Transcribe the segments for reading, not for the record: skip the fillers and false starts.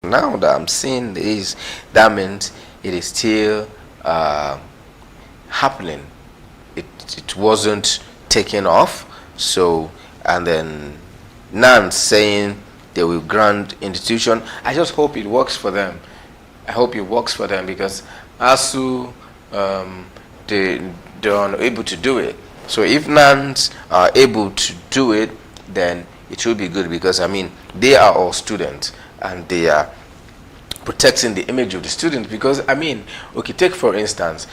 now that I'm seeing this, that means it is still happening. It wasn't taken off. So, and then now saying they will grant institution. I just hope it works for them. I hope it works for them, because ASU, they're unable to do it. So if NANs are able to do it, then it will be good, because I mean they are all students and they are protecting the image of the student. Because I mean, okay, take for instance,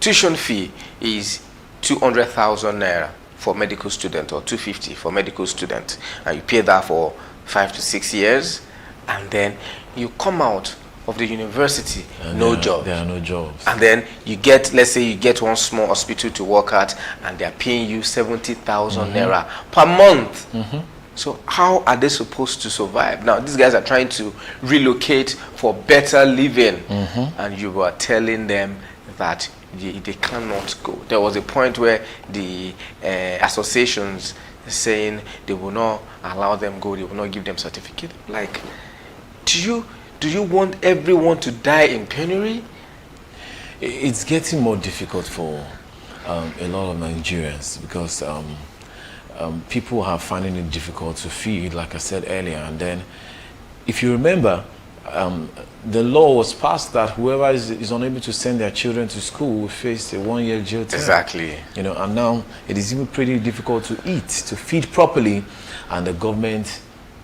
tuition fee is 200,000 naira for medical student, or 250 for medical student, and you pay that for 5 to 6 years, and then you come out of the university, and no jobs. There are no jobs. And then you get, let's say you get one small hospital to work at, and they're paying you 70,000 naira per month. So how are they supposed to survive? Now these guys are trying to relocate for better living, and you are telling them that they cannot go. There was a point where the associations saying they will not allow them go, they will not give them certificate. Like, do you want everyone to die in penury? It's getting more difficult for a lot of Nigerians, because people are finding it difficult to feed, like I said earlier. And then, if you remember, the law was passed that whoever is unable to send their children to school will face a 1-year jail term. Exactly. You know, and now it is even pretty difficult to eat, to feed properly, and the government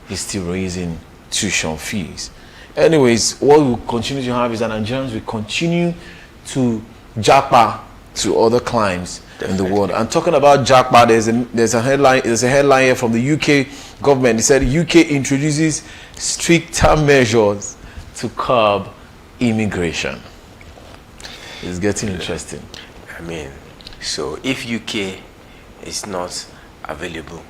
is still raising tuition fees. Anyways, what we will continue to have is that Nigerians will continue to japa to other climes in the world. And talking about japa, there's a headline here from the UK government. It said UK introduces stricter measures to curb immigration. It's getting interesting. I mean, so if UK is not available,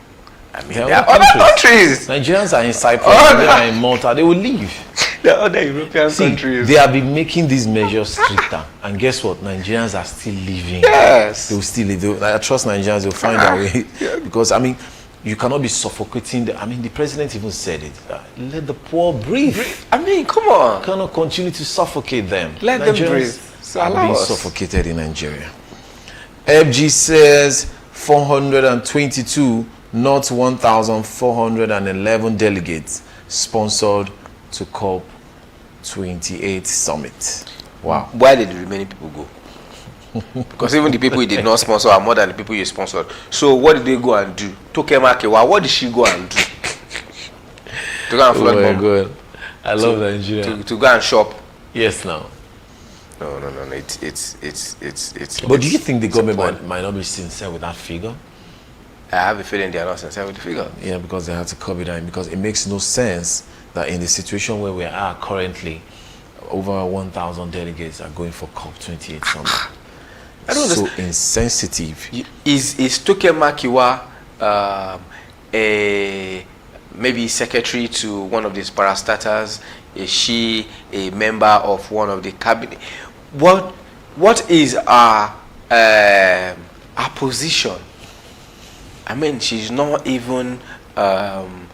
I mean, there are other countries. Nigerians are in Cyprus, they are in Malta, they will leave. There are other European countries. They have been making these measures stricter, and guess what? Nigerians are still living. Yes. They will still live. I trust Nigerians will find a way. Because, I mean, you cannot be suffocating. The president even said it. Let the poor breathe. I mean, come on. You cannot continue to suffocate them. Let them breathe. So are being suffocated in Nigeria. FG says 422, not 1,411 delegates sponsored to COP28 summit. Wow. Why did the remaining people go? Because even the people you did not sponsor are more than the people you sponsored. So what did they go and do? Tokemakewa, what did she go and do? To go and flood bomb? God. I love Nigeria. To go and shop? Yes, now. No. It's But do you think the government might not be sincere with that figure? I have a feeling they are not sincere with the figure. Yeah, because they have to curb it down. Because it makes no sense that in the situation where we are currently, over 1,000 delegates are going for COP28 summit. I don't so understand. Insensitive. Is Tokemakiwa maybe secretary to one of these parastatals? Is she a member of one of the cabinet? What is our position? I mean, she's not even an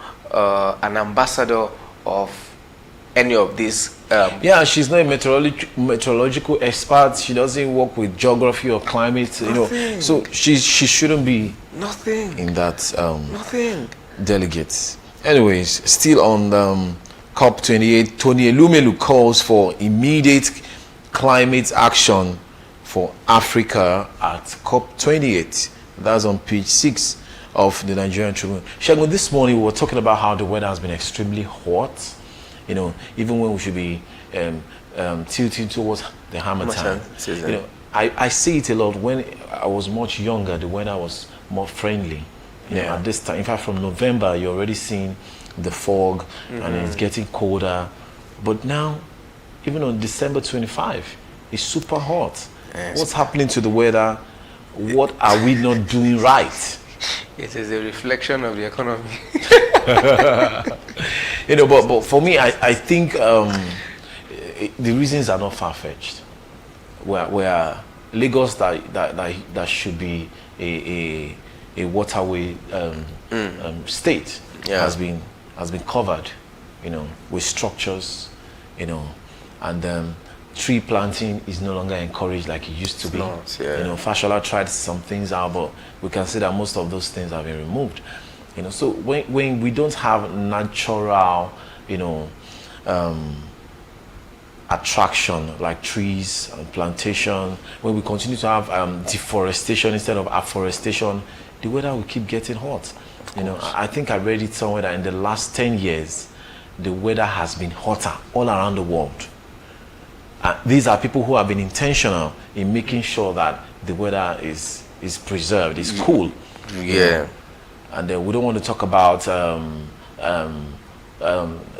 ambassador of any of these. Yeah, she's not a meteorological expert. She doesn't work with geography or climate. You know, so she shouldn't be in that delegates. Anyways, still on COP28, Tony Elumelu calls for immediate climate action for Africa at COP28. That's on page 6 of the Nigerian Tribune. Shagun, this morning we were talking about how the weather has been extremely hot. You know, even when we should be tilting towards the hammer time. You know, I see it a lot. When I was much younger, the weather was more friendly. You know, at this time, in fact, from November, you're already seeing the fog, and it's getting colder. But now, even on December 25, it's super hot. Yes. What's happening to the weather? What are we not doing right? It is a reflection of the economy. You know, but for me, I think the reasons are not far-fetched. Where Lagos that should be a waterway state has been covered with structures, and tree planting is no longer encouraged like it used to be. Not, yeah. Fashola tried some things out, but we can see that most of those things have been removed. So when we don't have natural, attraction like trees and plantation, when we continue to have deforestation instead of afforestation, the weather will keep getting hot. I think I read it somewhere that in the last 10 years, the weather has been hotter all around the world. These are people who have been intentional in making sure that the weather is preserved, is cool. Yeah. And we don't want to talk about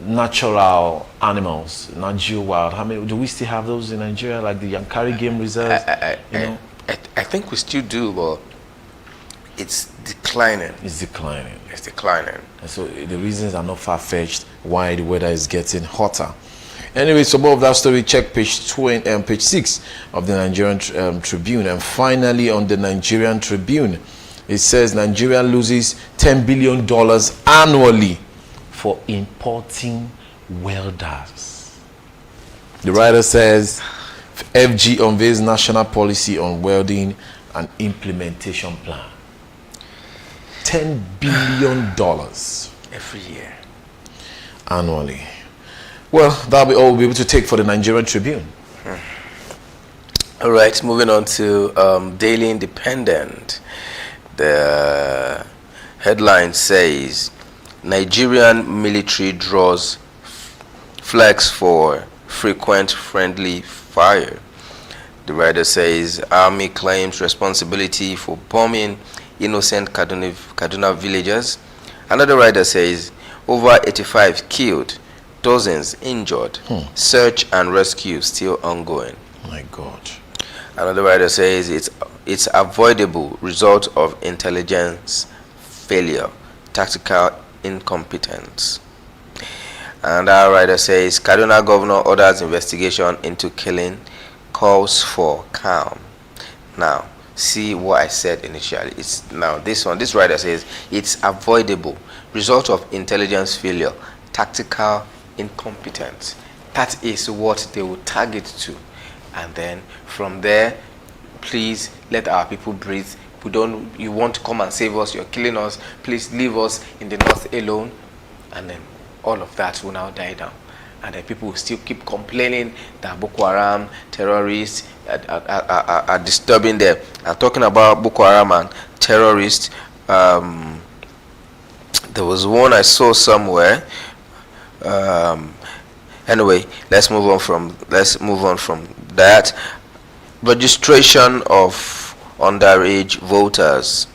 natural animals, Nigerian wild. How many do we still have those in Nigeria, like the Yankari Game Reserve? I think we still do, but it's declining. It's declining. It's declining. And so the reasons are not far-fetched why the weather is getting hotter. Anyway, so more of that story, check page 6 of the Nigerian Tribune. And finally, on the Nigerian Tribune, it says Nigeria loses $10 billion annually for importing welders. The writer says FG unveils national policy on welding and implementation plan. $10 billion Every year. Annually. Well, that'll be all we'll be able to take for the Nigerian Tribune. All right, moving on to Daily Independent. The headline says Nigerian military draws flags for frequent friendly fire. The writer says army claims responsibility for bombing innocent Kaduna villagers. Another writer says over 85 killed, dozens injured. Search and rescue still ongoing. My God. Another writer says it's avoidable result of intelligence failure, tactical incompetence. Another writer says Kaduna governor orders investigation into killing, calls for calm. Now, see what I said initially. This writer says it's avoidable result of intelligence failure, tactical incompetence. That is what they will target to, and then from there, please let our people breathe. You want to come and save us, you're killing us, please leave us in the north alone. And then all of that will now die down, and then people will still keep complaining that Boko Haram terrorists are disturbing them. And talking about Boko Haram and terrorists, there was one I saw somewhere. Anyway, let's move on from that. Registration of underage voters.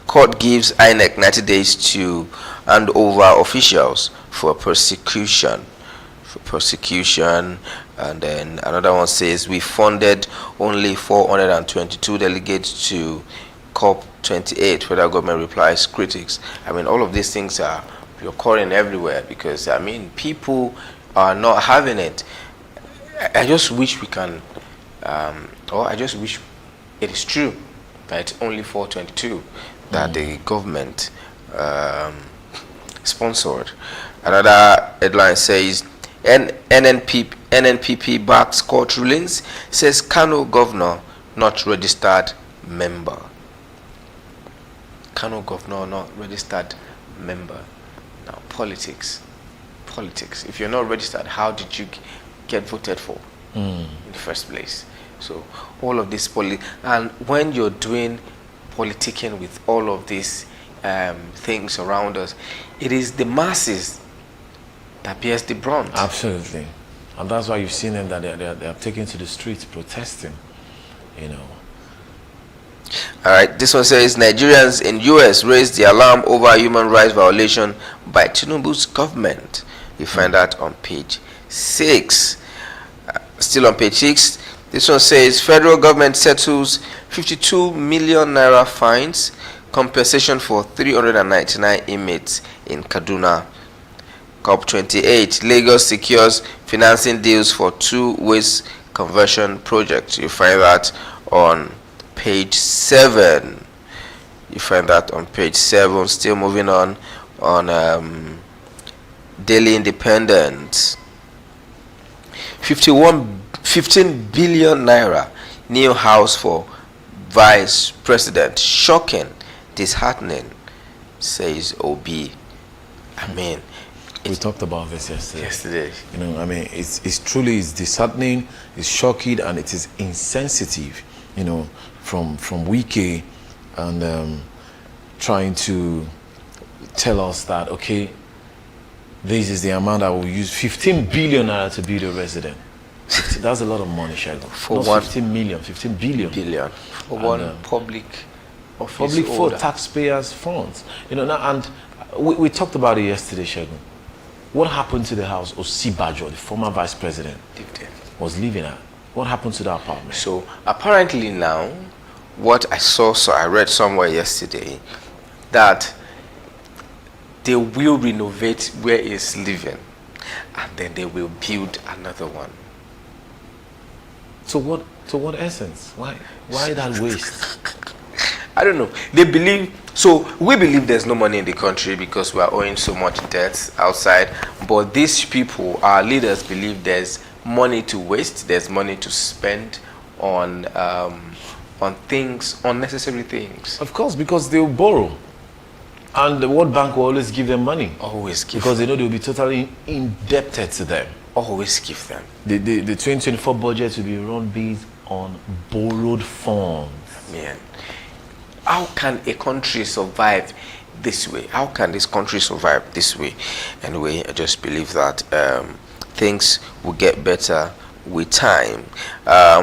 Court gives INEC 90 days to hand over officials for prosecution. And then another one says we funded only 422 delegates to COP28. Federal government replies critics. I mean, all of these things are occurring everywhere because people are not having it. I just wish we can, I just wish it is true that it's only 422 that the government sponsored. Another headline says NNPP backs court rulings, says Kano governor not registered member. Kano governor not registered member. Now politics. If you're not registered, how did you get voted for in the first place? So all of this and when you're doing politicking with all of these things around us, it is the masses that bears the brunt. Absolutely. And that's why you've seen them that they are taken to the streets protesting, All right, this one says Nigerians in US raised the alarm over human rights violation by Tinubu's government. You find that on page 6. Still on page 6, this one says federal government settles 52 million naira fines, compensation for 399 inmates in Kaduna. COP28, Lagos secures financing deals for 2 waste conversion projects. You find that on page 7. Still moving on Daily Independent. 15 billion naira new house for vice president. Shocking, disheartening, says Obi. I mean, we talked about this yesterday. You know, I mean, it's truly disheartening, it's shocking, and it is insensitive. You know, from Wike, and trying to tell us that, okay, this is the amount I will use 15 billion naira to build a resident. That's a lot of money, Shagun. For not one 15 million, 15 billion. For one public office public for holder. taxpayers' funds. You know, now, and we talked about it yesterday, Shagun. What happened to the house Osibajo, the former vice president, was living at? What happened to that apartment? So apparently now, what I read somewhere yesterday, that they will renovate where he's living, and then they will build another one. So what essence? Why that waste? I don't know. We believe there's no money in the country because we are owing so much debt outside. But these people, our leaders, believe there's money to waste, there's money to spend on things, unnecessary things. Of course, because they'll borrow. And the World Bank will always give them money. Always give because they know they'll be totally indebted to them. Always give them. The 2024 budget will be run based on borrowed funds. Man, how can a country survive this way? How can this country survive this way? Anyway, I just believe that things will get better with time.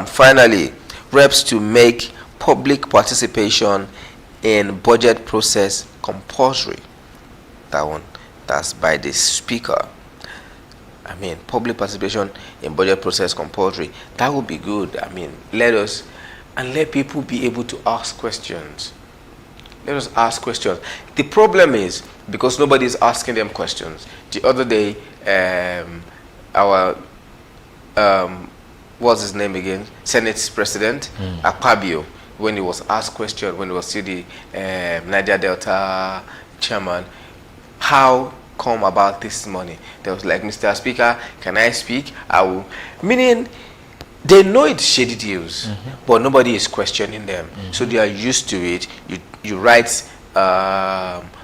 Finally, reps to make public participation in budget process compulsory. That's by the speaker. I mean, public participation in budget process compulsory. That would be good. I mean, let people be able to ask questions. Let us ask questions. The problem is because nobody is asking them questions. The other day, our what's his name again? Senate President Akpabio, when he was asked question, when he was still the Niger Delta chairman, how come about this money? They was like, Mr. Speaker, can I speak? I will. Meaning, they know it's shady deals, but nobody is questioning them. So they are used to it. You write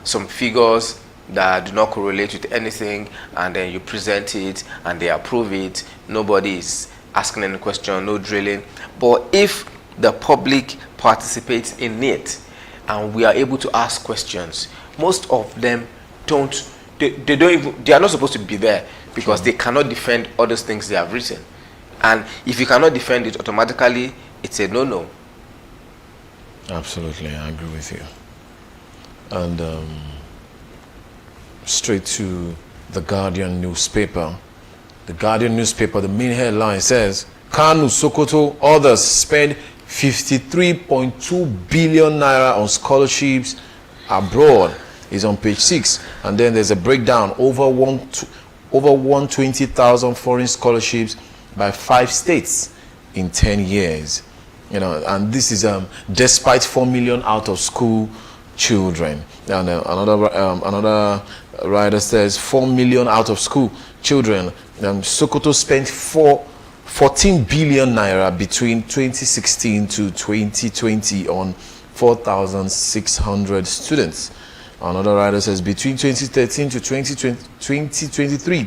some figures that do not correlate with anything, and then you present it, and they approve it. Nobody is asking any question, no drilling. But if the public participates in it, and we are able to ask questions, most of them don't. They don't even. They are not supposed to be there because they cannot defend all those things they have written. And if you cannot defend it, automatically it's a no-no. Absolutely, I agree with you. And straight to the Guardian newspaper. The Guardian newspaper, the main headline says, Kanu, Sokoto, others spend 53.2 billion naira on scholarships abroad. Is on page 6. And then there's a breakdown over 120,000 foreign scholarships by 5 states in 10 years. You know, and this is despite 4 million out of school children. And another writer says 4 million out of school children. Sokoto spent 14 billion naira between 2016 to 2020 on 4,600 students. Another writer says between 2013 to 2023,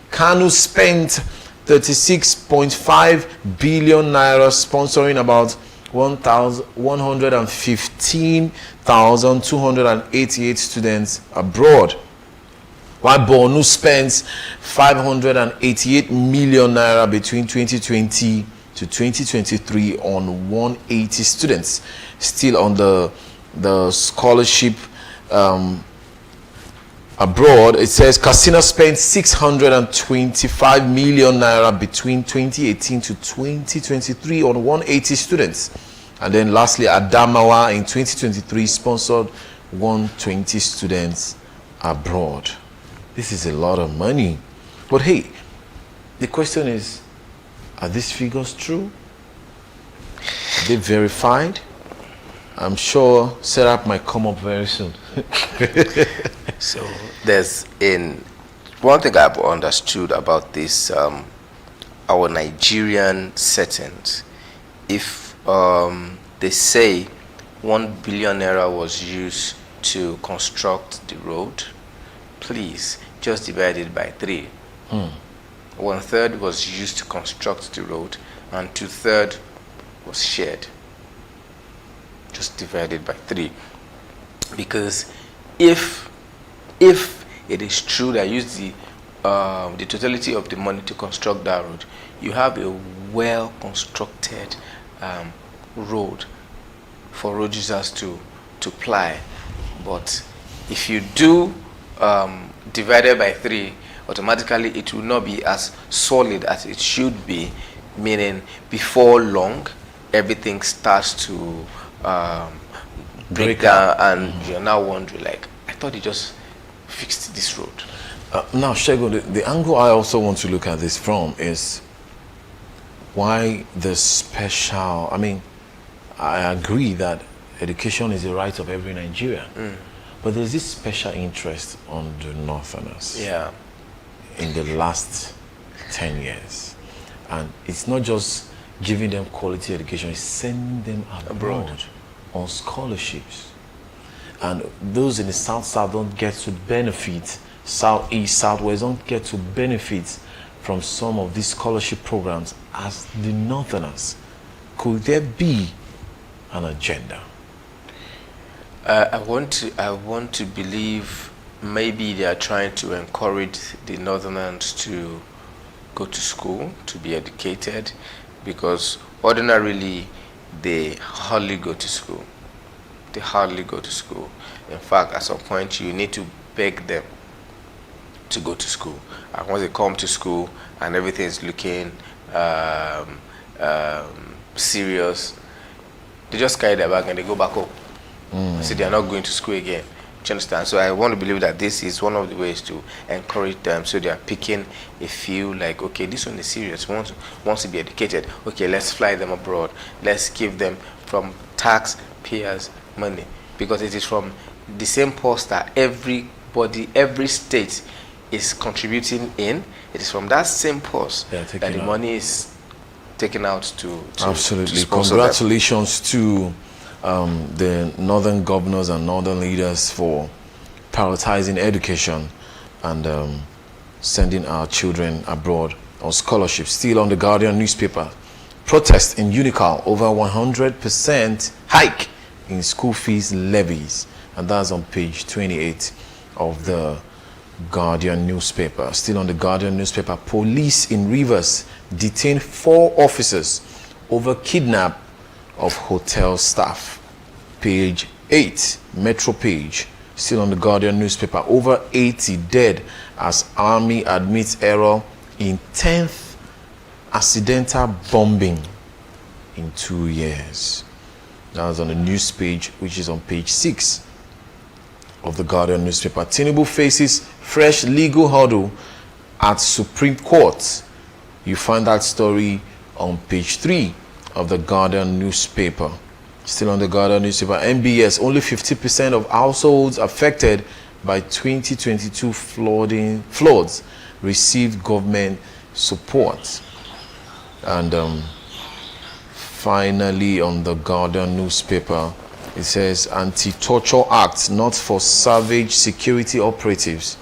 Kanu spent 36.5 billion naira sponsoring about 115,288 students abroad, while Borno spends 588 million naira between 2020 to 2023 on 180 students. Still on the scholarship abroad, it says Katsina spent 625 million naira between 2018 to 2023 on 180 students. And then lastly, Adamawa in 2023 sponsored 120 students abroad. This is a lot of money. But hey, the question is, are these figures true? Are they verified? I'm sure setup might come up very soon. So there's in one thing I've understood about this, our Nigerian settings, if they say 1 billion naira was used to construct the road, please just divide it by 3. 1/3 was used to construct the road, and 2/3 was shared. Just divide it by 3, because if it is true that use the totality of the money to construct that road, you have a well constructed road for road users to ply. But if you do divided by 3, automatically it will not be as solid as it should be, meaning before long everything starts to break down, and you're now wondering, like, I thought you just fixed this road. Now, Shego, the angle I also want to look at this from is why the special, I mean, I agree that education is a right of every Nigerian, but there's this special interest on the Northerners in the last 10 years. And it's not just giving them quality education, it's sending them abroad on scholarships. And those in the South don't get to benefit, Southeast, Southwest don't get to benefit from some of these scholarship programs as the Northerners. Could there be an agenda? I want to believe maybe they are trying to encourage the Northerners to go to school, to be educated, because ordinarily they hardly go to school. They hardly go to school. In fact, at some point you need to beg them to go to school. And once they come to school and everything is looking serious, they just carry their bag and they go back home. So they are not going to school again. Do you understand? So I want to believe that this is one of the ways to encourage them, so they are picking a few, like, okay, this one is serious, wants to be educated. Okay, let's fly them abroad. Let's give them from taxpayers' money, because it is from the same purse that everybody, every state is contributing in. It is from that same purse that the money is taken out to absolutely. Congratulations to the northern governors and northern leaders for prioritizing education and sending our children abroad on scholarships. Still on the Guardian newspaper, protest in Unical over 100% hike in school fees levies, and that's on page 28 of the Guardian newspaper. Still on the Guardian newspaper, police in Rivers detain 4 officers over kidnap of hotel staff. Page 8, Metro page. Still on the Guardian newspaper, over 80 dead as army admits error in 10th accidental bombing in 2 years. That was on the news page, which is on page 6 of the Guardian newspaper. Tinubu faces fresh legal hurdle at Supreme Court. You find that story on page 3 of the Guardian newspaper. Still on the Guardian newspaper, MBS, only 50% of households affected by 2022 floods received government support. And finally, on the Guardian newspaper, it says Anti-Torture Act not for savage security operatives,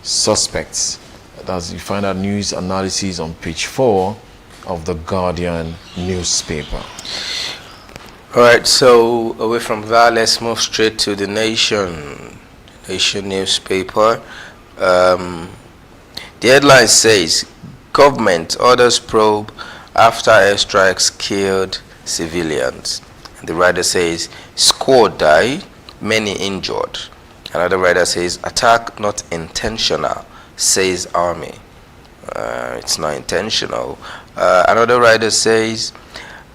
suspects. That's, you find that news analysis on page 4 of the Guardian newspaper. All right, so away from that, let's move straight to the Nation newspaper. The headline says, government orders probe after airstrikes killed civilians. And the writer says, squad died, many injured. Another writer says, attack not intentional, says army. It's not intentional. Another writer says,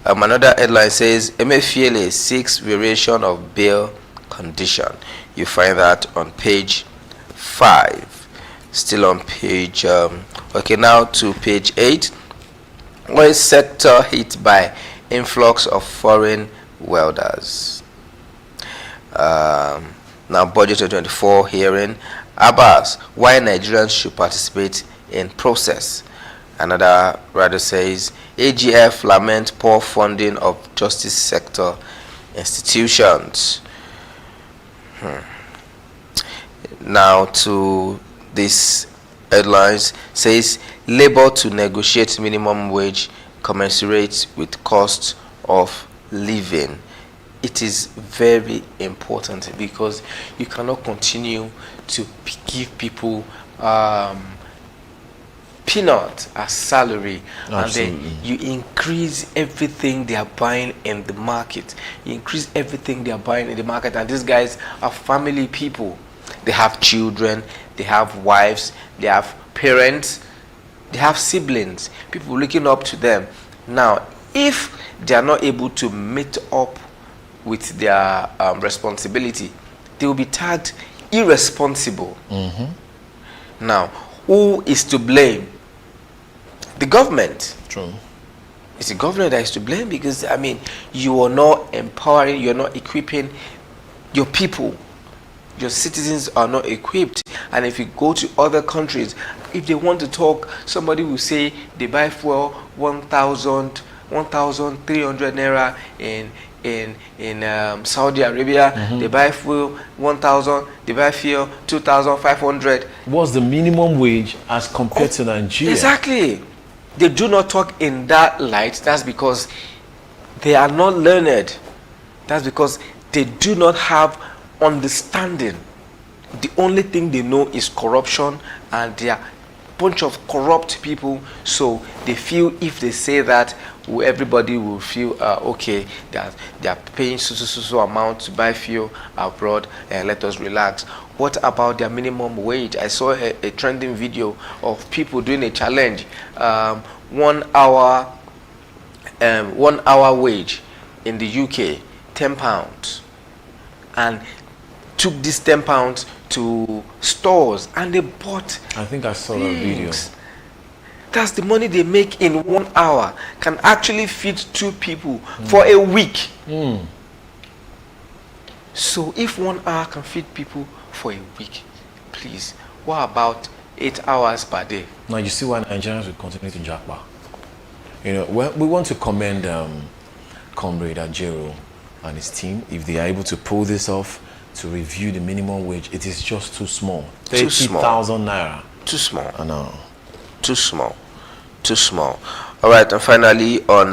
another headline says, Emefiele seeks variation of bail condition. You find that on page 5. Still on page, okay, now to page 8. Oil sector hit by influx of foreign welders. Now budget 2024 hearing, Abbas, why Nigerians should participate in process. Another writer says, AGF lament poor funding of justice sector institutions. Now to this headlines says, labor to negotiate minimum wage commensurate with cost of living. It is very important because you cannot continue to give people peanut as salary. Absolutely. And then you increase everything they are buying in the market. You increase everything they are buying in the market, and these guys are family people. They have children, they have wives, they have parents, they have siblings, people looking up to them. Now, if they are not able to meet up with their responsibility, they will be tagged irresponsible. Now, who is to blame? The government. True. It's the government that is to blame, because I mean, you are not empowering, you are not equipping your people. Your citizens are not equipped. And if you go to other countries, if they want to talk, somebody will say they buy fuel 1,300 naira in Saudi Arabia. They buy fuel 1,000. They buy fuel 2,500. What's the minimum wage as compared to Nigeria? Exactly. They do not talk in that light. That's because they are not learned. That's because they do not have understanding. The only thing they know is corruption, and they are a bunch of corrupt people. So they feel if they say that, everybody will feel okay, that they are paying so amount to buy fuel abroad, and let us relax. What about their minimum wage? I saw a trending video of people doing a challenge. 1 hour wage in the UK, £10, and took this £10 to stores and they bought. I think I saw that video. That's the money they make in 1 hour, can actually feed 2 people for a week. So if 1 hour can feed people for a week, please, what about 8 hours per day? Now you see why Nigerians will continue to jackpot. You know, we want to commend Comrade Ajero and his team. If they are able to pull this off, to review the minimum wage, it is just too small. 30,000 naira. Too small. I know. Too small. Too small. All right, and finally on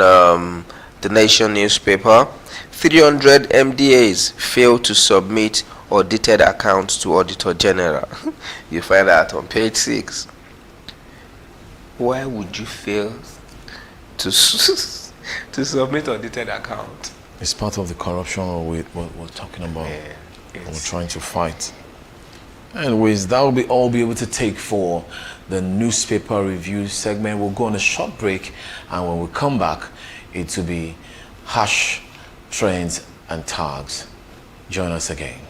the Nation newspaper, 300 MDAs failed to submit audited accounts to Auditor General. You find that on page 6. Why would you fail to submit audited account? It's part of the corruption we're talking about. Yeah, we're trying to fight. Anyways, that will be all we'll be able to take for the newspaper review segment. We'll go on a short break, and when we come back, it will be hash, trends, and tags. Join us again.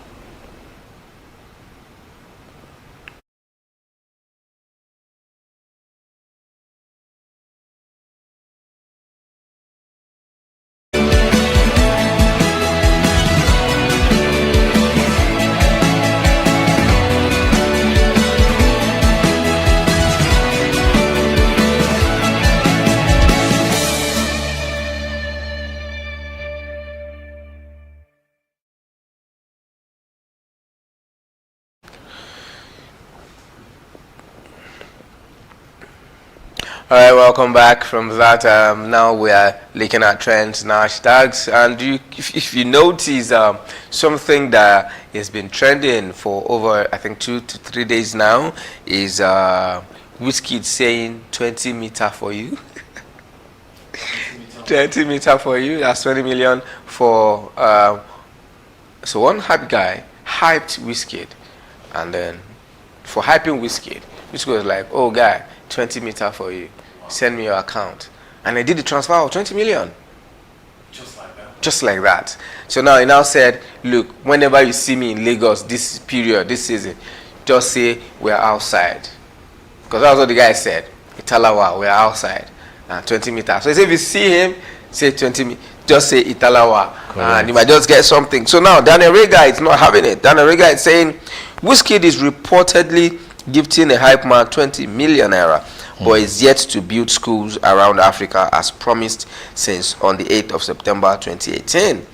All right, welcome back from that. Now we are looking at trends and hashtags, and if you notice, something that has been trending for over, I think, 2 to 3 days now is Wizkid saying 20 meter for you. 20 meter for you. That's 20 million for. So one hype guy hyped Wizkid, and then for hyping Wizkid was like, "Oh, guy, 20 meter for you. Send me your account." And I did the transfer of 20 million. Just like that. Just like that. So now he now said, look, whenever you see me in Lagos this period, this season, just say we're outside. Because that's what the guy said. Italawa, we're outside. 20 meters. So he said, if you see him, say 20 just say Italawa, Correct. and you might just get something. So now Daniel Rega is not having it. Daniel Rega is saying Wizkid is reportedly gifting a hype man 20 million naira, but is yet to build schools around Africa as promised since on the 8th of September 2018.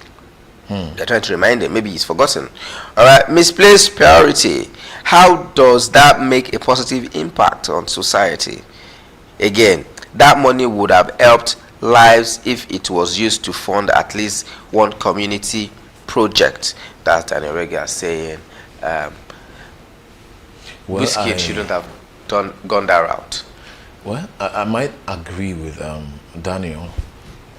They're trying to remind him. Maybe he's forgotten. All right. Misplaced priority. How does that make a positive impact on society? Again, that money would have helped lives if it was used to fund at least one community project. That's Daniel Rega saying Wizkid shouldn't have gone that route. Well, I might agree with Daniel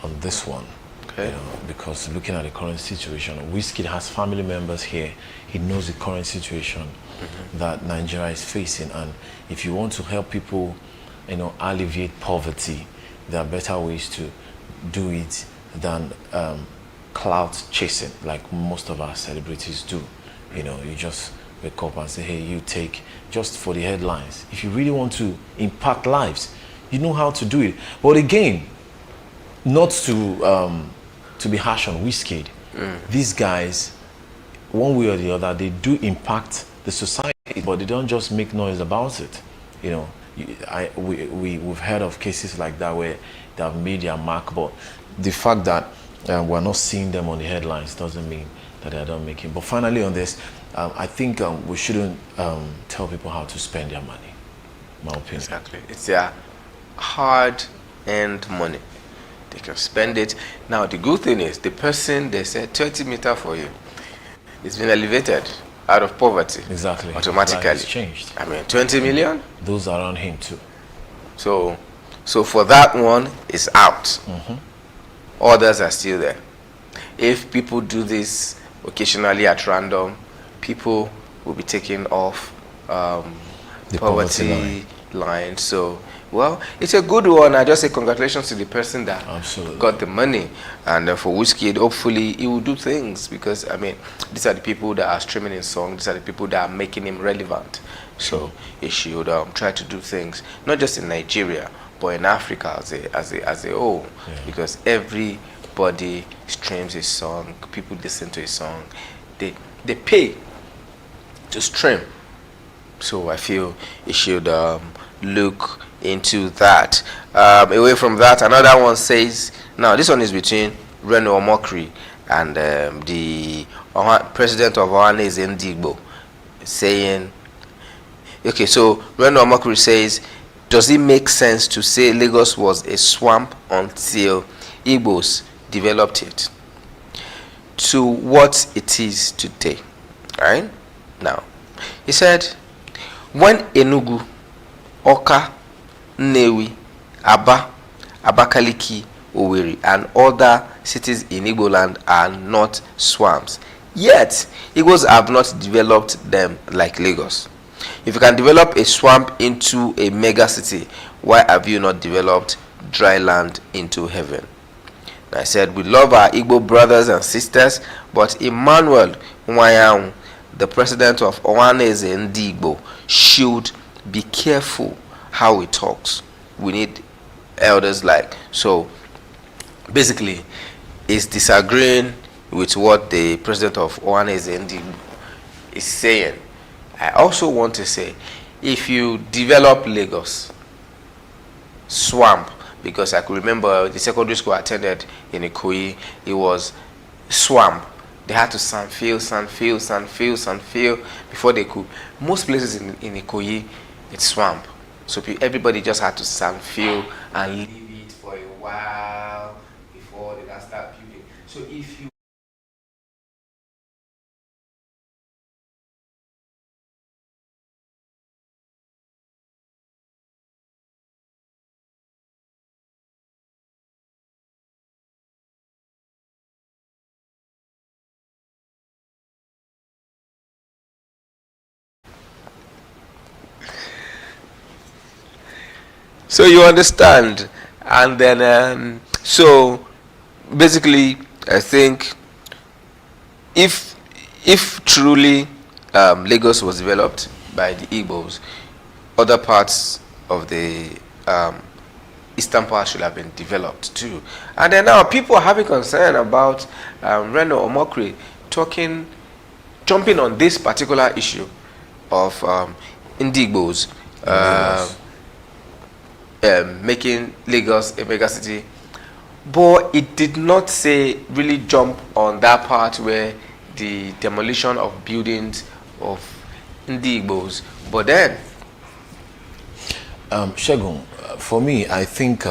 on this one. Okay. You know, because looking at the current situation, Wizkid has family members here. He knows the current situation that Nigeria is facing, and if you want to help people, you know, alleviate poverty, there are better ways to do it than clout chasing, like most of our celebrities do. You know, you just wake up and say, hey, you take just for the headlines. If you really want to impact lives, you know how to do it. But again, not to be harsh on Wizkid, these guys, one way or the other, they do impact the society, but they don't just make noise about it. You know, we've heard of cases like that where they have made their mark, but the fact that we're not seeing them on the headlines doesn't mean that they're not making. But finally on this, I think we shouldn't tell people how to spend their money, my opinion. Exactly. It's their hard-earned money. They can spend it. Now, the good thing is, the person they said 20 meters for you, it's been elevated out of poverty. Exactly. Automatically. It's changed. I mean, 20 million? Those around him too. So for that one, it's out. Others are still there. If people do this occasionally at random, people will be taken off The poverty line. So, well, it's a good one. I just say congratulations to the person that got the money. And for Wizkid, hopefully he will do things, because, I mean, these are the people that are streaming his song. These are the people that are making him relevant. So he should try to do things, not just in Nigeria, but in Africa as a whole. Because everybody streams his song. People listen to his song. They pay to stream. So I feel he should look into that. Away from that, another one says, now this one is between Reno Omokri and the president of Ohaneze Ndigbo, saying, okay, so Reno Omokri says, does it make sense to say Lagos was a swamp until Igbos developed it to what it is today? Right? Now, he said, when Enugu, Oka, Nnewi, Aba, Abakaliki, Owerri, and other cities in Igbo land are not swamps, yet Igbos have not developed them like Lagos. If you can develop a swamp into a mega city, why have you not developed dry land into heaven? And I said, we love our Igbo brothers and sisters, but Emmanuel Nwanyang, the president of Ohaneze Ndigbo, should be careful how he talks. We need elders like. So basically, he's disagreeing with what the president of Ohaneze Ndigbo is saying. I also want to say, if you develop Lagos, swamp, because I could remember the secondary school I attended in Ikoyi, it was swamp. They had to sandfill before they could. Most places in Ikoyi, it's swamp. So everybody just had to sandfill and leave it for a while before they can start building. So if you so you understand, and then so basically, I think if truly Lagos was developed by the Igbos, other parts of the eastern part should have been developed too. And then now people are having concern about Reno Omokri jumping on this particular issue of Indigbos making Lagos a mega city. But it did not say really jump on that part where the demolition of buildings of Indigbos. But then, Shegun, for me, I think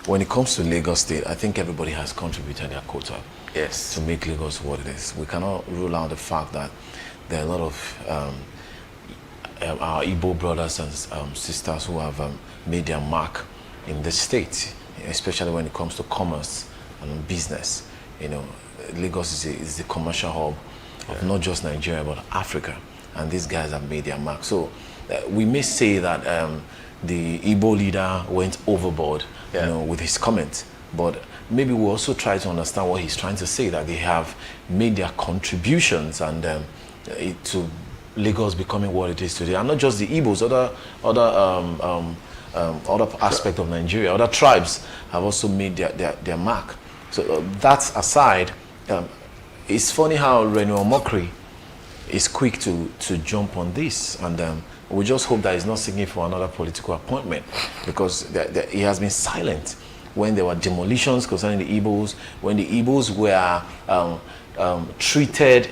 when it comes to Lagos State, I think everybody has contributed their quota. Yes. To make Lagos what it is. We cannot rule out the fact that there are a lot of our Igbo brothers and sisters who have made their mark in the state, especially when it comes to commerce and business. You know, Lagos is the commercial hub of not just Nigeria but Africa, and these guys have made their mark. So we may say that the Igbo leader went overboard, you know, with his comments, but maybe we also try to understand what he's trying to say, that they have made their contributions and to Lagos becoming what it is today, and not just the Igbos, other aspect of Nigeria, other tribes have also made their mark. So that aside, it's funny how Reno Omokri is quick to jump on this, and we just hope that he's not seeking for another political appointment, because he has been silent when there were demolitions concerning the Igbos, when the Igbos were treated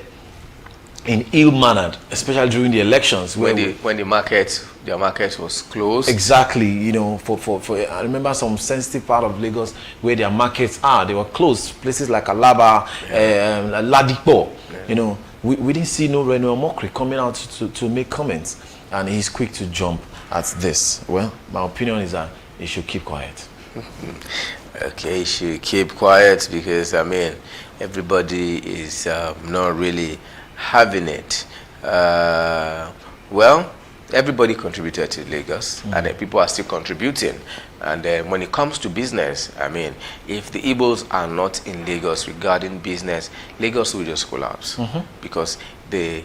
in ill-mannered, especially during the elections, when their market was closed. Exactly, you know, for I remember some sensitive part of Lagos where their markets they were closed. Places like Alaba, Ladipo, you know, we didn't see no Reno Omokri coming out to make comments, and he's quick to jump at this. Well, my opinion is that he should keep quiet. Okay, he should keep quiet, because I mean, everybody is not really having it. Well, everybody contributed to Lagos, and then people are still contributing. And then when it comes to business, I mean, if the Igbos are not in Lagos regarding business, Lagos will just collapse, because the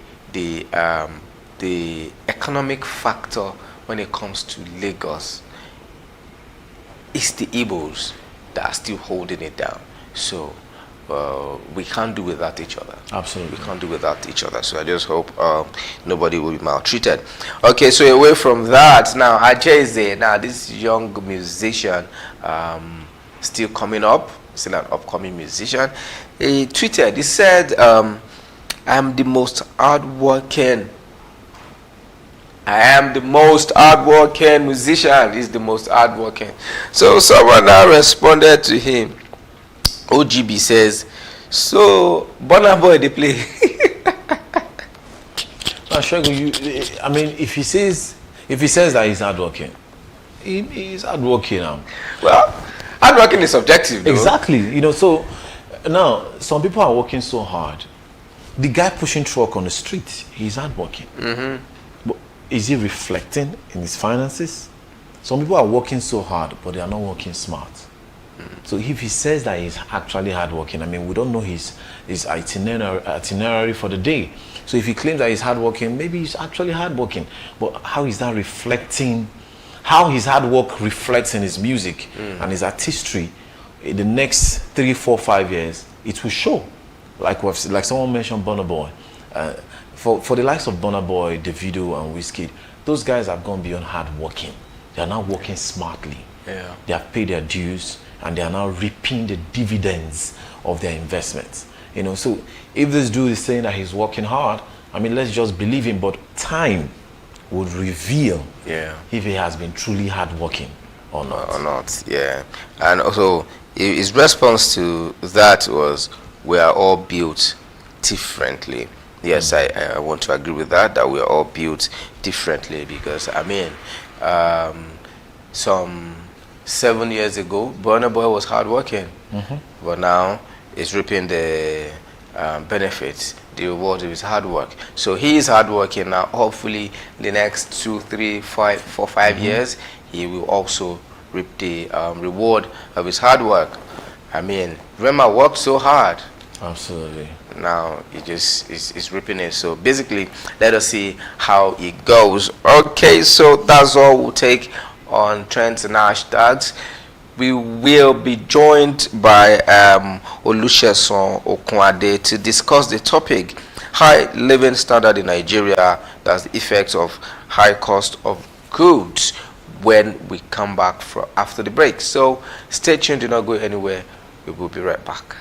economic factor when it comes to Lagos is the Igbos that are still holding it down. So we can't do without each other. Absolutely. We can't do without each other. So I just hope nobody will be maltreated. Okay, so away from that, now Ajay, now this young musician, still coming up, still an upcoming musician, he tweeted, he said, I'm the most hardworking. I am the most hardworking musician. He's the most hardworking. So someone now responded to him. OGB says, so Burna Boy they play. I mean, if he says that he's hardworking, he's hardworking now. Well, hardworking is subjective, though. Exactly. You know, so now some people are working so hard. The guy pushing truck on the street, he's hardworking. But is he reflecting in his finances? Some people are working so hard, but they are not working smart. So if he says that he's actually hardworking, I mean, we don't know his itinerary for the day. So if he claims that he's hardworking, maybe he's actually hardworking. But how is that reflecting? How his hard work reflects in his music and his artistry in the next 3, 4, 5 years, it will show. Like someone mentioned, Burna Boy. For the likes of Burna Boy, Davido, and Wizkid, those guys have gone beyond hard working. They are now working smartly. Yeah. They have paid their dues, and they are now reaping the dividends of their investments. You know, so if this dude is saying that he's working hard, I mean, let's just believe him. But time would reveal if he has been truly hardworking or not. Yeah. And also, his response to that was, we are all built differently. Yes, I want to agree with that we are all built differently, because, I mean, some 7 years ago, Burna Boy was hardworking, but now is reaping the benefits, the reward of his hard work. So he is hardworking now. Hopefully, the next 2, 3, 4, 5 years, he will also reap the reward of his hard work. I mean, Rema worked so hard. Absolutely. Now he just is ripping it. So basically, let us see how it goes. Okay, so that's all we'll take on trends and hashtags. We will be joined by Olusegun Okunade to discuss the topic, high living standard in Nigeria, that's the effects of high cost of goods, when we come back after the break. So stay tuned, do not go anywhere. We will be right back.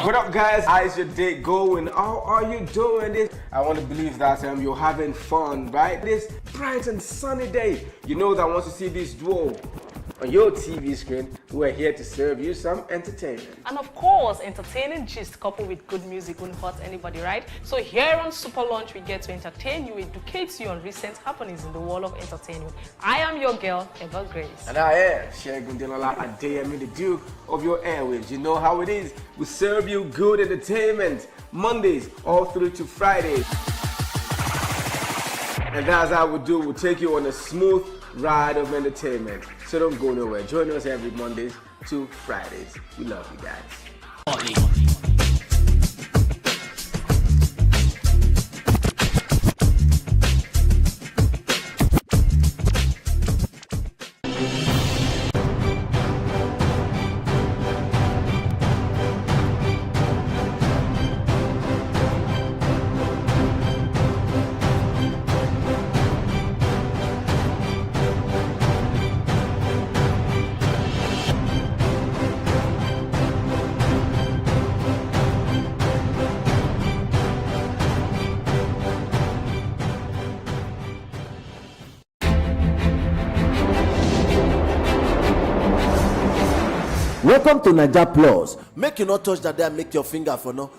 What up, guys? How's your day going? How are you doing this? I want to believe that you're having fun, right? This bright and sunny day. You know that once you see this duo on your TV screen, we're here to serve you some entertainment. And of course, entertaining gist coupled with good music won't hurt anybody, right? So here on Super Lunch, we get to entertain you, educate you on recent happenings in the world of entertainment. I am your girl, Eva Grace. And I am Shegun Delola Adeyemi, the Duke of your airwaves. You know how it is. We serve you good entertainment Mondays all through to Fridays. And that's how we do. We'll take you on a smooth ride of entertainment. So don't go nowhere. Join us every Mondays to Fridays. We love you guys. Welcome to Naija Plus. Make you not touch that there, make your finger for no.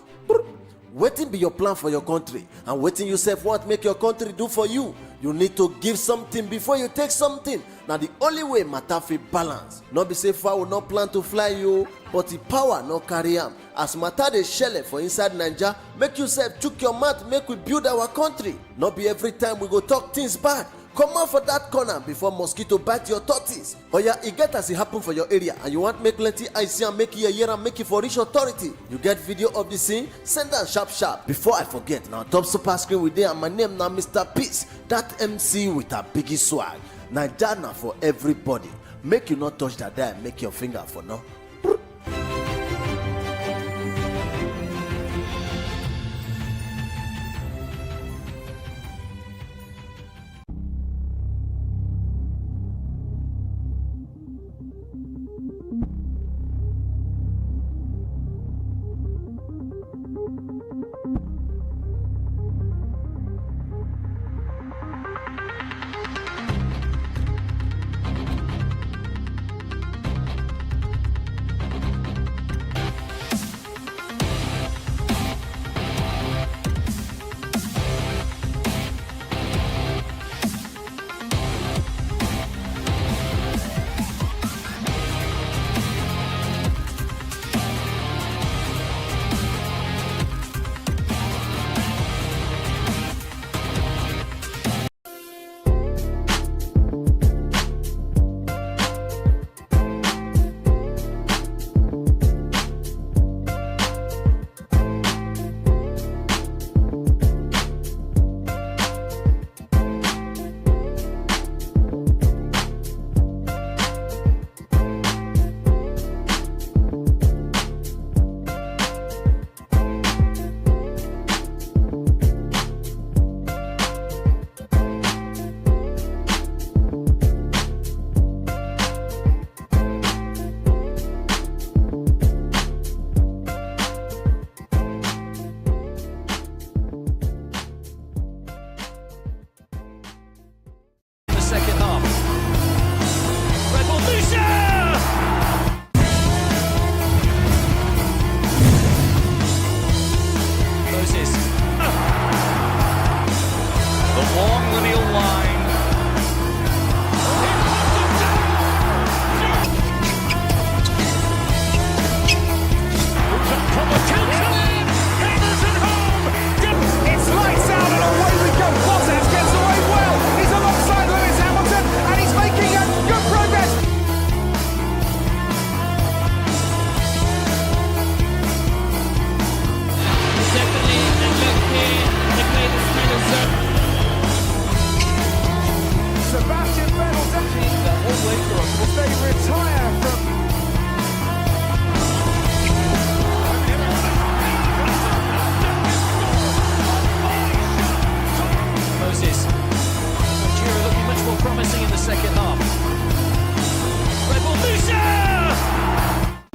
Wetin be your plan for your country, and wetin you sef want make your country do for you? You need to give something before you take something. Now the only way matter fit balance. Not be say fowl no plan to fly you, but the power no carry am. As matter dey shele for inside Naija, make you sef chook your mouth, make we build our country. Not be every time we go talk things bad. Come out for that corner before mosquito bite your tortoise. Oya, e get as e happen for your area and you want make plenty eyes and make you hear and make you for reach authority. You get video of the scene? Send am sharp sharp. Before I forget, now top super screen with there and my name now Mr. Peace. That MC with a biggie swag. Naija na for everybody. Make you not touch that there, make your finger for now.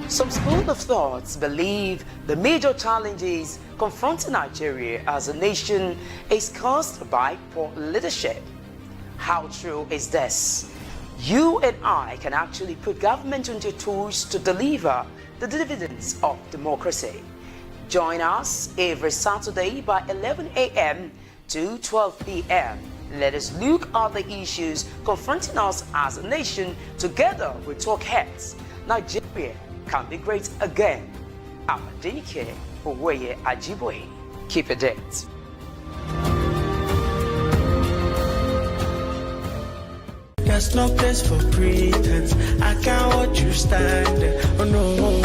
Some school of thoughts believe the major challenges confronting Nigeria as a nation is caused by poor leadership. How true is this? You and I can actually put government into tools to deliver the dividends of democracy. Join us every Saturday by 11 a.m. to 12 p.m. Let us look at the issues confronting us as a nation together with talk heads. Nigeria can be great again. I'm Adenike Oweye Ajiboye. Keep it date. There's no place for pretense. I can't watch you stand. Oh no.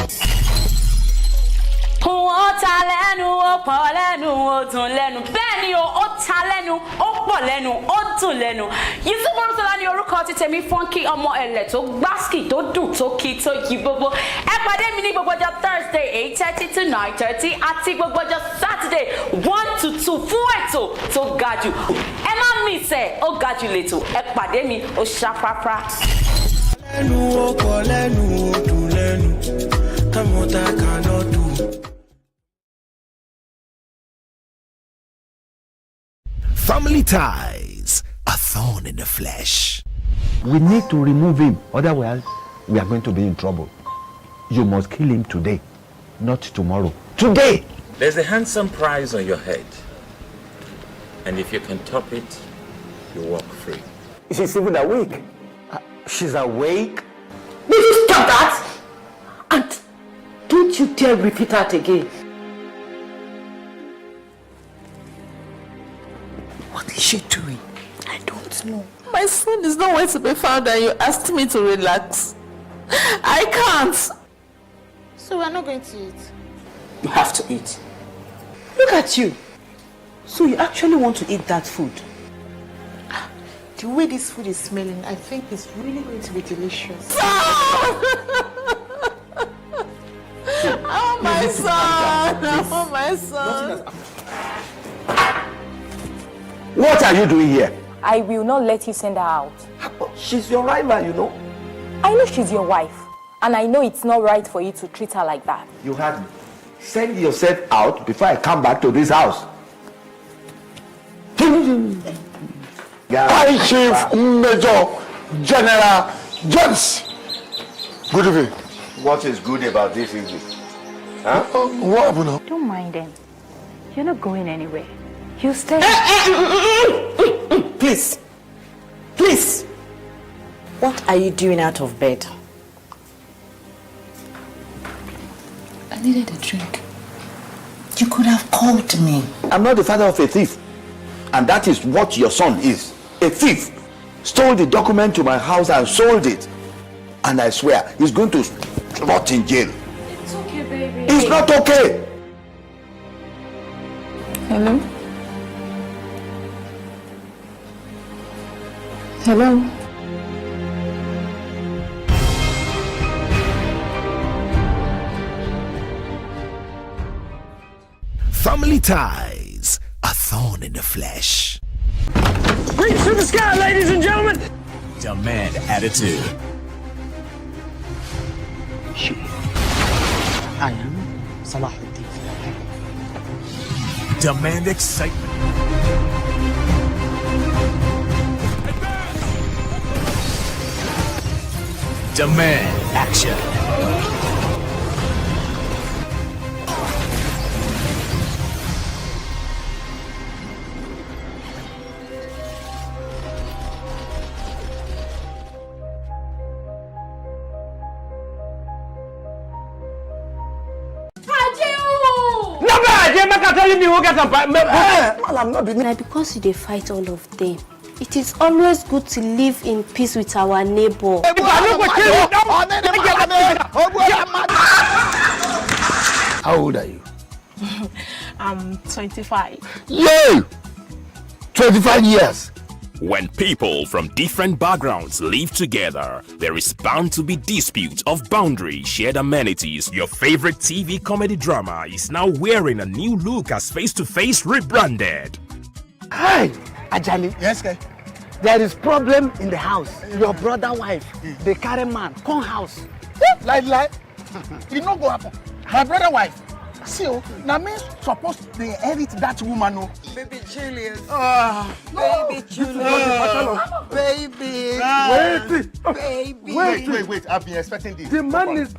Ó ta lẹ́nu, ó pọ̀ lẹ́nu, ó dùn lẹ́nu. Bẹ́ẹ̀ ni o, ó ta lẹ́nu, ó pọ̀ lẹ́nu, ó dùn lẹ́nu. Yusuf Mọ́rúnsọ́lá ni orúkọ ti tèmi Funky ọmọ ẹ̀lẹ̀ tó gbásìkì tó dùn tó kí tó yí gbogbo. Ẹ pàdé mi ní gbogbo ọjọ́ Thursday 8:30 to 9:30 àti gbogbo ọjọ́ Saturday 1 to 2 fún ètò tó ga jù. Ẹ má miss ẹ̀, ó ga jù lẹ́tò. Ẹ pàdé mi, ó ṣàprápra. Lẹ́nu ó pọ̀ lẹ́nu ó dùn lẹ́nu. Come on, I cannot do. Family ties, a thorn in the flesh. We need to remove him, otherwise we are going to be in trouble. You must kill him today, not tomorrow. Today! There's a handsome prize on your head. And if you can top it, you walk free. She's even awake. She's awake? Will you stop that? And don't you dare repeat that again. What is she doing? I don't know. My son is nowhere to be found and you asked me to relax. I can't. So we're not going to eat? You have to eat. Look at you. So you actually want to eat that food? The way this food is smelling, I think it's really going to be delicious. Oh my son! Oh my son! What are you doing here? I will not let you send her out. She's your rival, you know. I know she's your wife, and I know it's not right for you to treat her like that. You heard me. Send yourself out before I come back to this house. High Chief Major General Jones. Good evening. What is good about this evening? Huh? What happened now? Don't mind them. You're not going anywhere. You stay. Please. Please. What are you doing out of bed? I needed a drink. You could have called me. I'm not the father of a thief. And that is what your son is. A thief. Stole the document to my house and sold it. And I swear, he's going to rot in jail. It's okay, baby. It's not okay. Hello? Hello? Family ties, a thorn in the flesh. Reach to the sky, ladies and gentlemen. Demand attitude. I am Salahuddin. Demand excitement. Demand action. Na because you dey fight all of them. It is always good to live in peace with our neighbor. How old are you? I'm 25. Yay! 25 years. When people from different backgrounds live together, there is bound to be dispute of boundary, shared amenities. Your favorite TV comedy drama is now wearing a new look as Face to Face rebranded. Hi, Ajani. Yes, guy. There is problem in the house. Your brother wife, the carry man, come house. Lie. You no go happen. My brother wife. See, now me supposed to inherit that woman. Oh. Baby Julius. Baby Julius. Baby. Wait. I've been expecting this.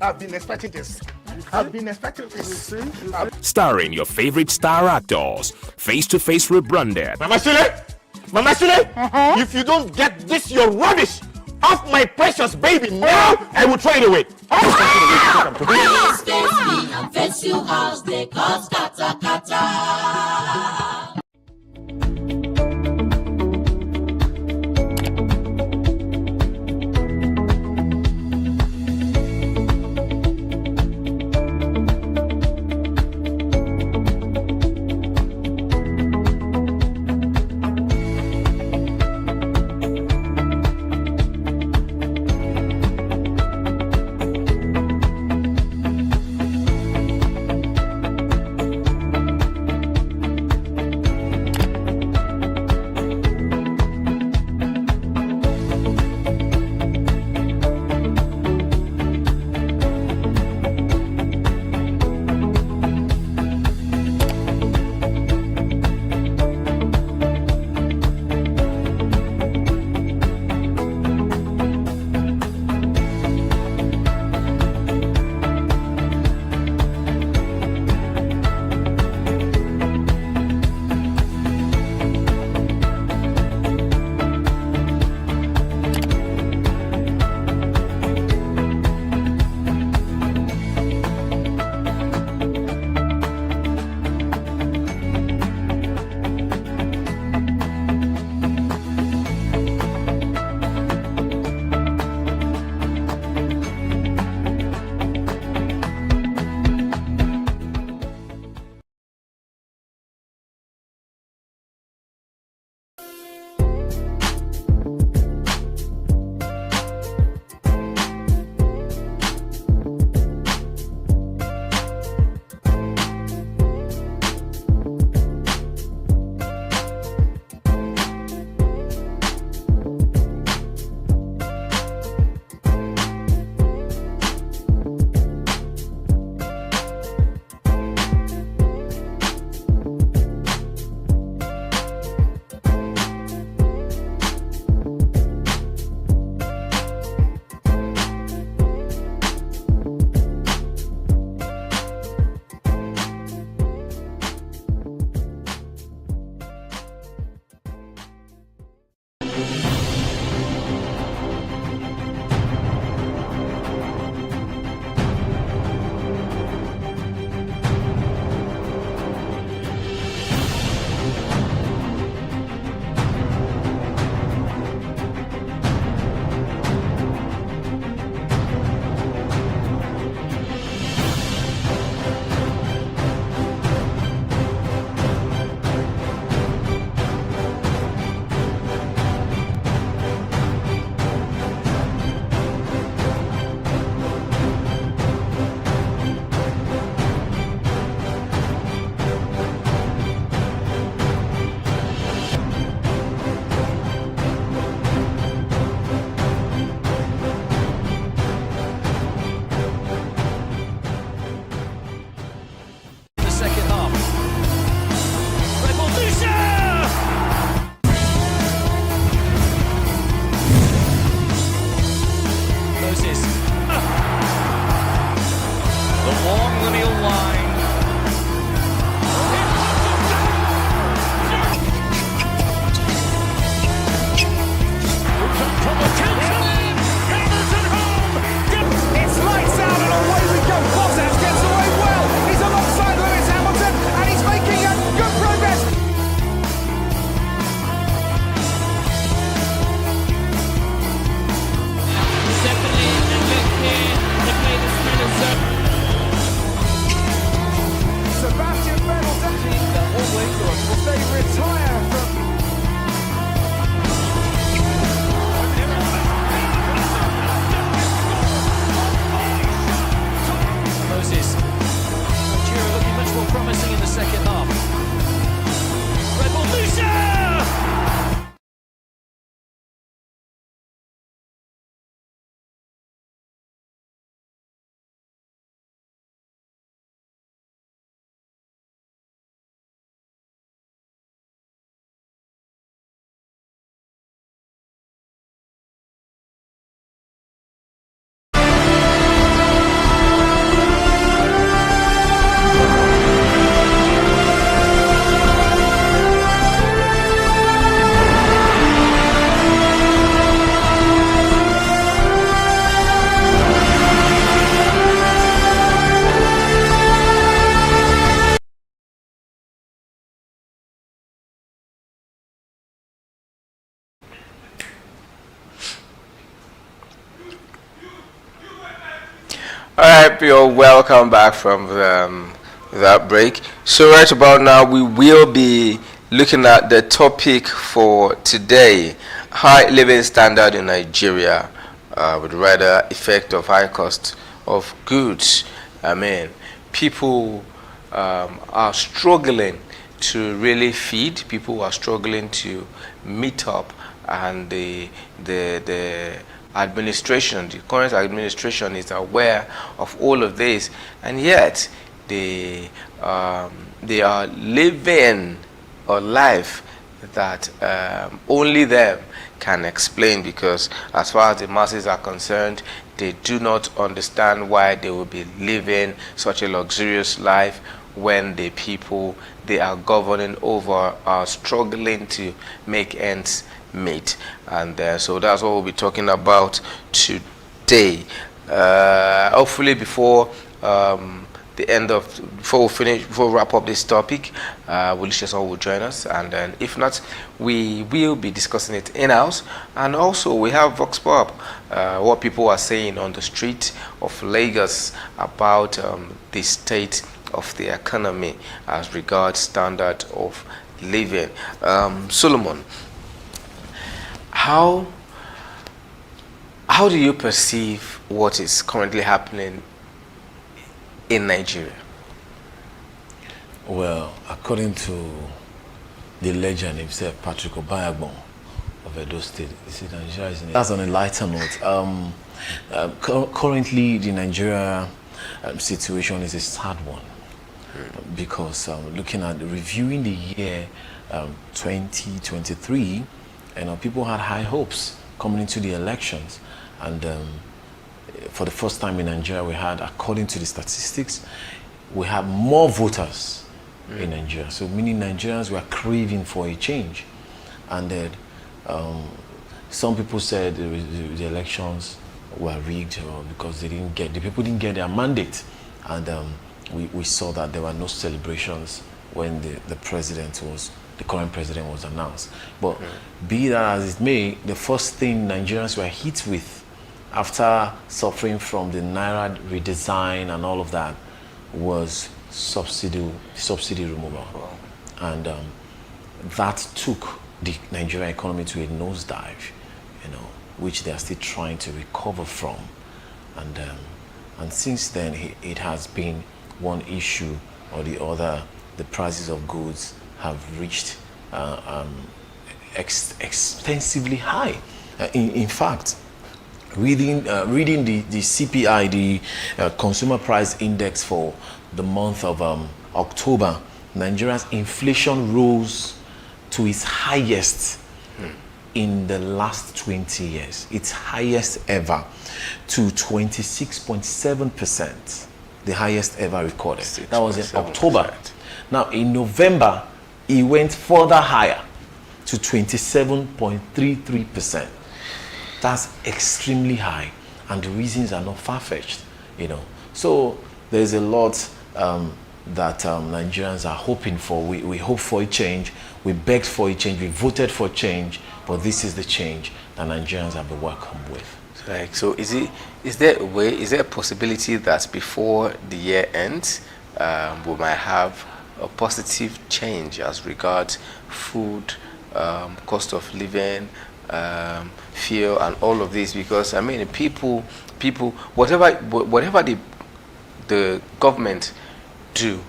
I've been expecting this. Starring your favorite star actors, Face to Face rebranded. Mama Sule, if you don't get this your rubbish off my precious baby now, I will throw it away. Face you house, they cause kata kata. All right, you're welcome back from that break. So right about now, we will be looking at the topic for today: high living standard in Nigeria, with rather effect of high cost of goods. I mean, people are struggling to really feed. People are struggling to meet up, and the administration, the current administration, is aware of all of this, and yet they are living a life that only them can explain, because as far as the masses are concerned, they do not understand why they will be living such a luxurious life when the people they are governing over are struggling to make ends meet. And so that's what we'll be talking about today. Hopefully before before we wrap up this topic, Wilicious will join us, and then if not, we will be discussing it in-house. And also we have Vox Pop, what people are saying on the street of Lagos about the state of the economy as regards standard of living. Solomon, how do you perceive what is currently happening in Nigeria? Well, according to the legend himself, Patrick Obayagbon of Edo State, Nigeria is that's on a lighter note. Currently, the Nigeria situation is a sad one, because looking at reviewing the year 2023, people had high hopes coming into the elections, and for the first time in Nigeria, we had, according to the statistics, we have more voters in Nigeria. So meaning Nigerians were craving for a change. And then some people said the elections were rigged because the people didn't get their mandate. And we saw that there were no celebrations when the current president was announced. But be that as it may, the first thing Nigerians were hit with after suffering from the Naira redesign and all of that was subsidy removal. Wow. And that took the Nigerian economy to a nosedive, which they are still trying to recover from. And since then, it has been one issue or the other. The prices of goods have reached extensively high. In fact, reading the CPI, the Consumer Price Index for the month of October, Nigeria's inflation rose to its highest in the last 20 years, its highest ever, to 26.7%, the highest ever recorded. That was in October. Now in November, it went further higher to 27.33%. That's extremely high, and the reasons are not far-fetched, So there's a lot that Nigerians are hoping for. We hope for a change. We begged for a change. We voted for change. But this is the change that Nigerians have been welcomed with. So is there a possibility that before the year ends, we might have a positive change as regards food, cost of living, fuel, and all of this? Because people, whatever the government do,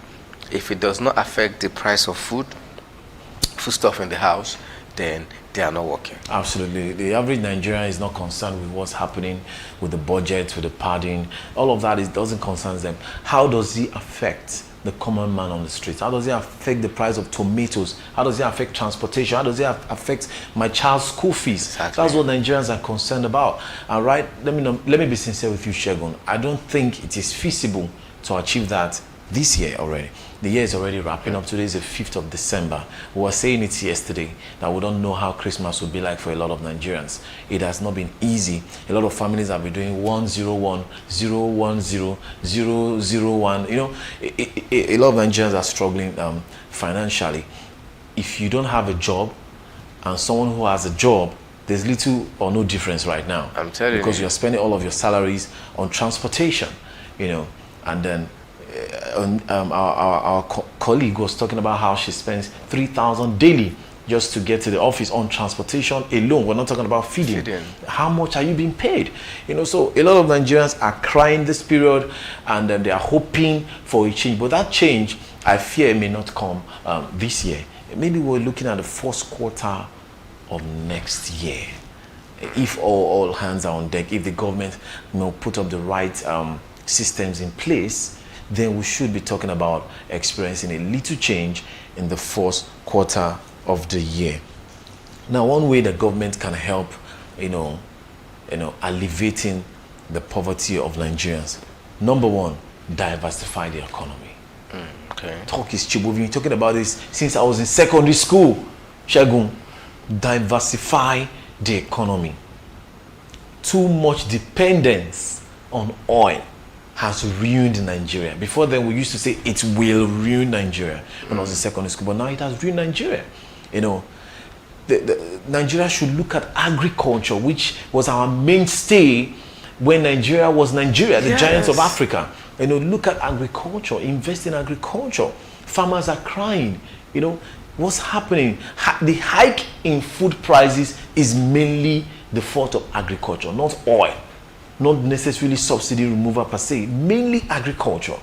if it does not affect the price of foodstuff in the house, then they are not working. Absolutely. The average Nigerian is not concerned with what's happening with the budget, with the padding. All of that doesn't concern them. How does it affect the common man on the streets? How does it affect the price of tomatoes? How does it affect transportation? How does it affect my child's school fees? Exactly. That's what Nigerians are concerned about. All right, let me be sincere with you, Shegun. I don't think it is feasible to achieve that this year already. The year is already wrapping up. Today is the 5th of December. We were saying it yesterday that we don't know how Christmas will be like for a lot of Nigerians. It has not been easy. A lot of families have been doing 101, 010, 001. A lot of Nigerians are struggling financially. If you don't have a job and someone who has a job, there's little or no difference right now. I'm telling you. Because you're spending all of your salaries on transportation. you know, and then our colleague was talking about how she spends 3,000 daily just to get to the office on transportation alone. We're not talking about feeding. How much are you being paid? You know, so a lot of Nigerians are crying this period, and they are hoping for a change. But that change, I fear, may not come this year. Maybe we're looking at the first quarter of next year, if all hands are on deck. If the government, you know, put up the right systems in place, then we should be talking about experiencing a little change in the first quarter of the year. Now, one way the government can help, you know, alleviating the poverty of Nigerians. Number one, diversify the economy. Okay. Talk is cheap. We've been talking about this since I was in secondary school. Shegun, diversify the economy. Too much dependence on oil has ruined Nigeria. Before then, we used to say it will ruin Nigeria when I was in secondary school, but now it has ruined Nigeria. You know, Nigeria should look at agriculture, which was our mainstay when Nigeria was Nigeria, the giants of Africa. You know, look at agriculture, invest in agriculture. Farmers are crying. You know, what's happening? The hike in food prices is mainly the fault of agriculture, not oil, not necessarily subsidy removal per se, mainly agriculture.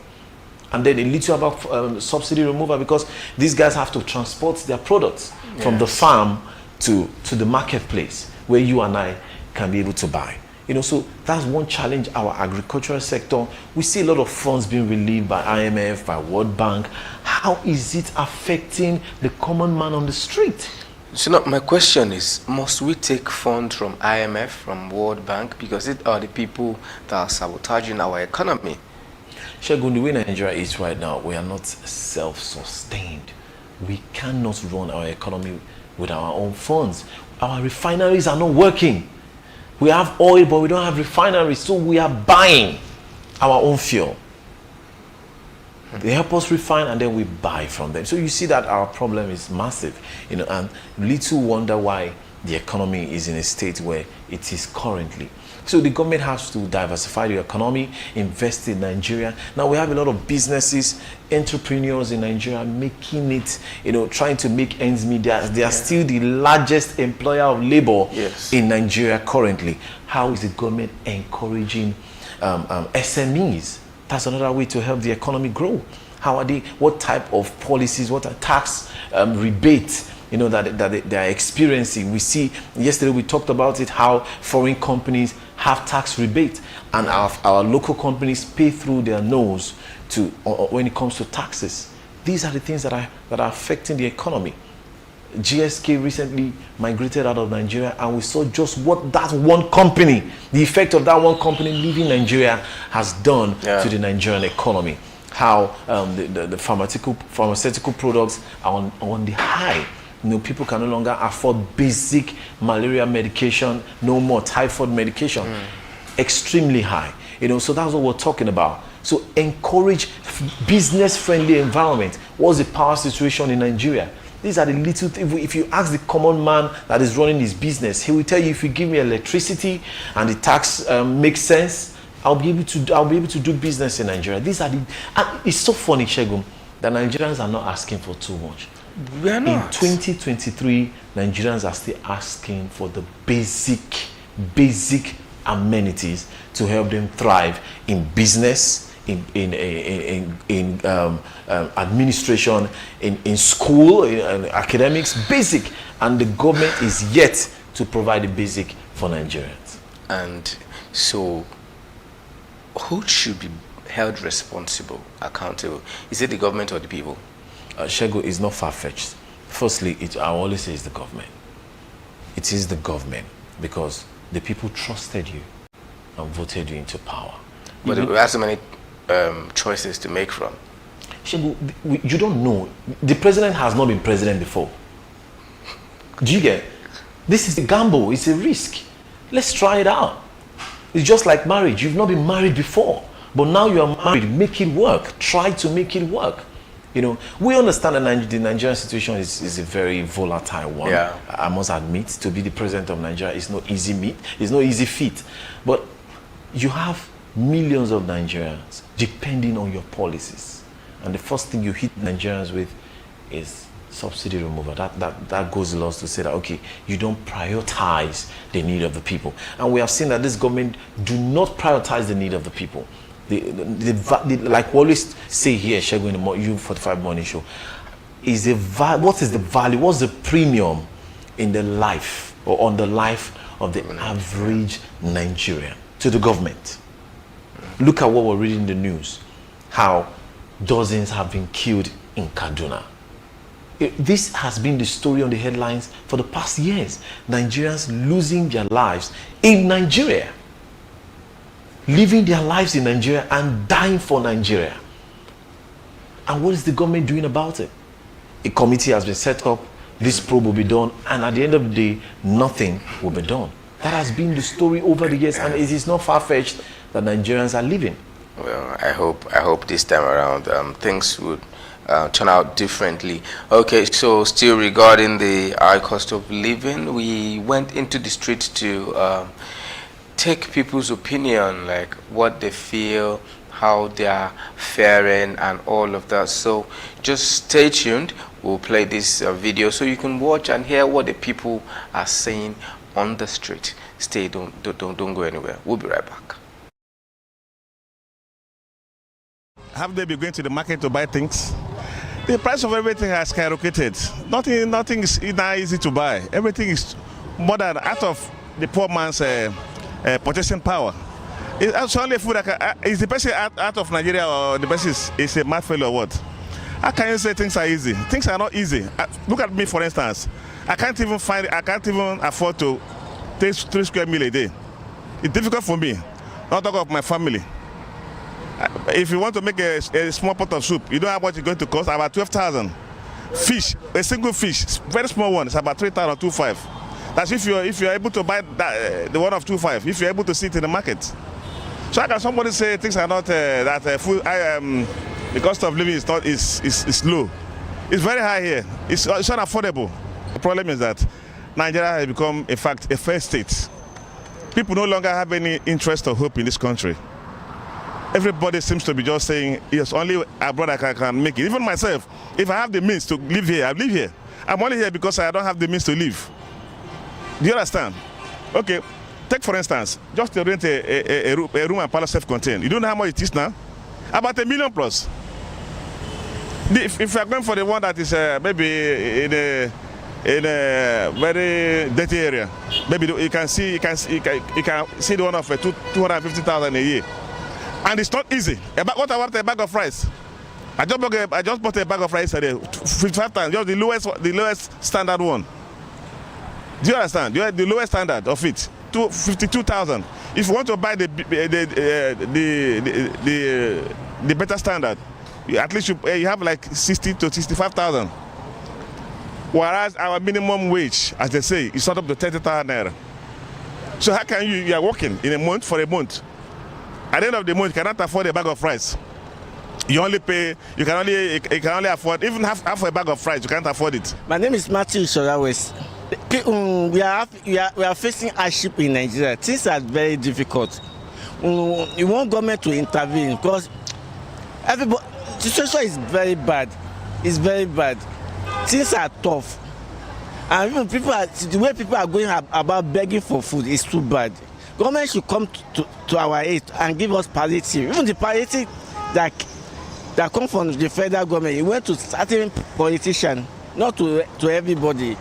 And then a little about subsidy removal, because these guys have to transport their products from the farm to the marketplace where you and I can be able to buy. You know, so that's one challenge, our agricultural sector. We see a lot of funds being relieved by IMF, by World Bank. How is it affecting the common man on the street? So now my question is, must we take funds from IMF, from World Bank, because it are the people that are sabotaging our economy? Shegun, the way Nigeria is right now, we are not self-sustained. We cannot run our economy with our own funds. Our refineries are not working. We have oil, but we don't have refineries, so we are buying our own fuel. They help us refine, and then we buy from them. So you see that our problem is massive, you know, and little wonder why the economy is in a state where it is currently. So the government has to diversify the economy, invest in Nigeria. Now we have a lot of businesses, entrepreneurs in Nigeria making it, you know, trying to make ends meet. They are still the largest employer of labor in Nigeria currently. How is the government encouraging SMEs? That's another way to help the economy grow. How are they? What type of policies? What are tax rebates? You know, that they are experiencing. We see, yesterday we talked about it, how foreign companies have tax rebate, and our local companies pay through their nose to when it comes to taxes. These are the things that are affecting the economy. GSK recently migrated out of Nigeria, and we saw just what that one company, the effect of that one company leaving Nigeria has done to the Nigerian economy. How the pharmaceutical products are on the high. You know, people can no longer afford basic malaria medication, no more typhoid medication. Extremely high. You know, so that's what we're talking about. So encourage business-friendly environment. What's the power situation in Nigeria? These are the little things. If you ask the common man that is running his business, he will tell you, if you give me electricity and the tax makes sense, I'll be able to do business in Nigeria. These are the. And it's so funny, Shegun, that Nigerians are not asking for too much. We are not. In 2023, Nigerians are still asking for the basic amenities to help them thrive in business, in administration, in school, in academics, basic. And the government is yet to provide the basic for Nigerians. And so, who should be held responsible, accountable? Is it the government or the people? Shego, is not far-fetched. Firstly, I always say it's the government. It is the government, because the people trusted you and voted you into power. But we have so many choices to make from. Shego, you don't know. The president has not been president before. Do you get? This is a gamble. It's a risk. Let's try it out. It's just like marriage. You've not been married before, but now you are married. Make it work. Try to make it work. You know, we understand that the Nigerian situation is a very volatile one. I must admit, to be the president of Nigeria is no easy feat. But you have millions of Nigerians depending on your policies. And the first thing you hit Nigerians with is subsidy removal. That goes a lot to say that, okay, you don't prioritize the need of the people. And we have seen that this government do not prioritize the need of the people. Like we always say here, Shego, in the U45 Morning Show, what is the value, what's the premium in the life or on the life of the average Nigerian to the government? Look at what we're reading in the news, how dozens have been killed in Kaduna. This has been the story on the headlines for the past years. Nigerians losing their lives in Nigeria, living their lives in Nigeria and dying for Nigeria. And what is the government doing about it? A committee has been set up, this probe will be done, and at the end of the day, nothing will be done. That has been the story over the years, and it is not far-fetched that Nigerians are living. Well, I hope this time around things would turn out differently. Okay, so still regarding the high cost of living, we went into the street to take people's opinion, like what they feel, how they are faring, and all of that. So just stay tuned. We'll play this video so you can watch and hear what the people are saying on the street. Stay, don't go anywhere. We'll be right back. Have they been going to the market to buy things? The price of everything has skyrocketed. Nothing is now easy to buy. Everything is more than out of the poor man's purchasing power. It's only food that is the person out of Nigeria, or the person is a mad fellow or what? How can you say things are easy? Things are not easy. Look at me, for instance. I can't even afford to take 3 square meals a day. It's difficult for me. Not talk of my family. If you want to make a small pot of soup, you know how much it's going to cost? About 12,000. Fish, a single fish, very small one, it's about 3,250. That's if you're able to buy the one of 2.5. If you're able to see it in the market. So how can somebody say things are not the cost of living is low? It's very high here. It's unaffordable. The problem is that Nigeria has become, in fact, a failed state. People no longer have any interest or hope in this country. Everybody seems to be just saying, yes, only abroad I can make it. Even myself, if I have the means to live here, I live here. I'm only here because I don't have the means to live. Do you understand? Okay, take for instance, just to rent a room and parlor self-contained. You don't know how much it is now? About $1 million plus. If you're going for the one that is maybe in a very dirty area, maybe you can see the one of 250,000 a year. And it's not easy. What about a bag of rice? I just bought a bag of rice today, 55,000, just the lowest standard one. Do you understand? The lowest standard of it, 52,000. If you want to buy the better standard, at least you have like 60 to 65,000. Whereas our minimum wage, as they say, is not up to 30,000 naira. So how can you are working in a month for a month? At the end of the month, you cannot afford a bag of rice. You can only afford even half a bag of rice. You can't afford it. My name is Matthew Sorawes. We are facing hardship in Nigeria. Things are very difficult. We want government to intervene because the situation is very bad. It's very bad. Things are tough, and even the way people are going about begging for food is too bad. Government should come to our aid and give us palliative. Even the palliative that come from the federal government, it went to certain politicians, not to everybody.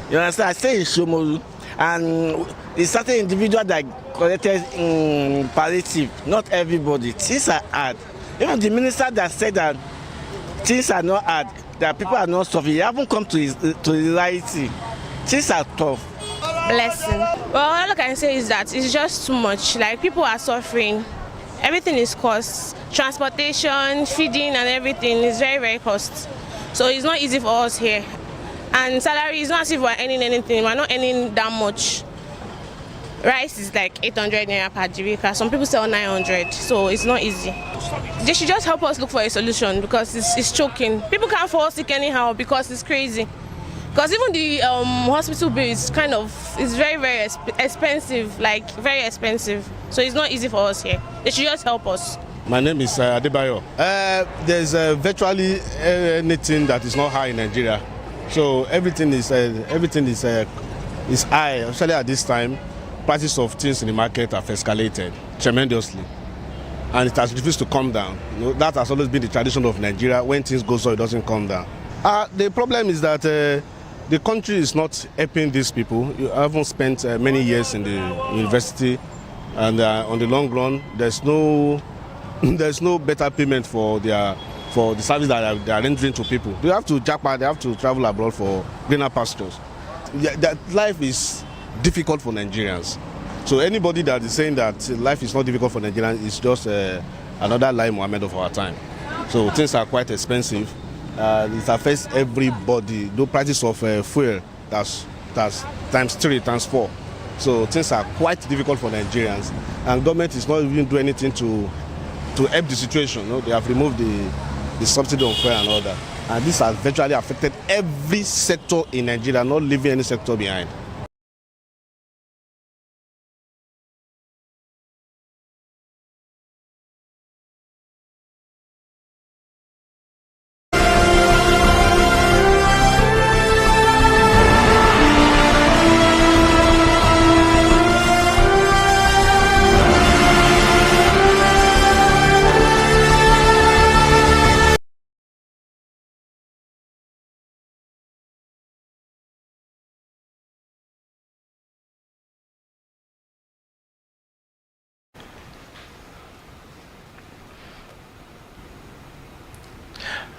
You understand? I stay in Shomolu, and it's certain individual that collected palliative, not everybody. Things are hard. Even the minister that said that things are not hard, that people are not suffering, he haven't come to reality. Things are tough. Blessing. Well, all I can say is that it's just too much. Like, people are suffering. Everything is cost. Transportation, feeding, and everything is very, very cost. So it's not easy for us here. And salary is not as if we're earning anything. We're not earning that much. Rice is like 800 naira per jirika. Some people sell 900. So it's not easy. They should just help us look for a solution because it's choking. People can't fall sick anyhow because it's crazy. Because even the hospital bill is very, very expensive, like very expensive. So it's not easy for us here. They should just help us. My name is Adebayo. There's virtually anything that is not high in Nigeria. So everything is high, especially at this time. Prices of things in the market have escalated tremendously, and it has refused to come down. You know, that has always been the tradition of Nigeria. When things go so, it doesn't come down. The problem is that the country is not helping these people. You haven't spent many years in the university, and on the long run, there's no better payment for the service that they are rendering to people. They have to jackpot, they have to travel abroad for greener pastures. That life is difficult for Nigerians. So anybody that is saying that life is not difficult for Nigerians is just another Lai Mohammed of our time. So things are quite expensive. It affects everybody. The prices of fuel, that's times 3, times 4. So things are quite difficult for Nigerians, and government is not even doing anything to help the situation. You know, they have removed the subsidy on fuel and all that, and this has virtually affected every sector in Nigeria, not leaving any sector behind.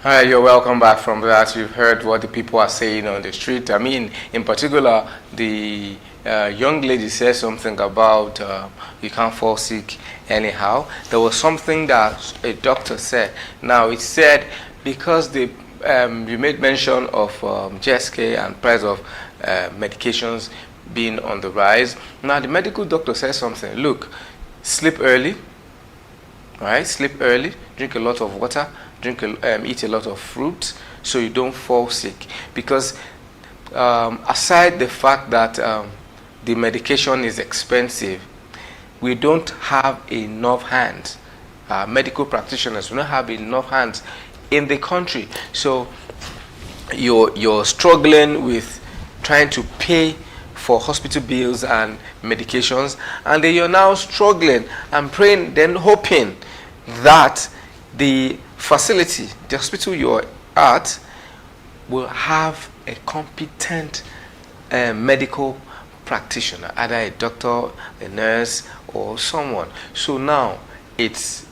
All right, you're welcome back from that. You've heard what the people are saying on the street. I mean, in particular, the young lady said something about you can't fall sick anyhow. There was something that a doctor said. Now, it said because you made mention of GSK and price of medications being on the rise. Now, the medical doctor said something. Look, sleep early, right? Sleep early, drink a lot of water, eat a lot of fruit so you don't fall sick. Because aside the fact that the medication is expensive, we don't have enough hands. Medical practitioners, we don't have enough hands in the country. So you're struggling with trying to pay for hospital bills and medications, and then you're now struggling and praying, then hoping that the facility, the hospital you're at, will have a competent medical practitioner, either a doctor, a nurse, or someone. So now it's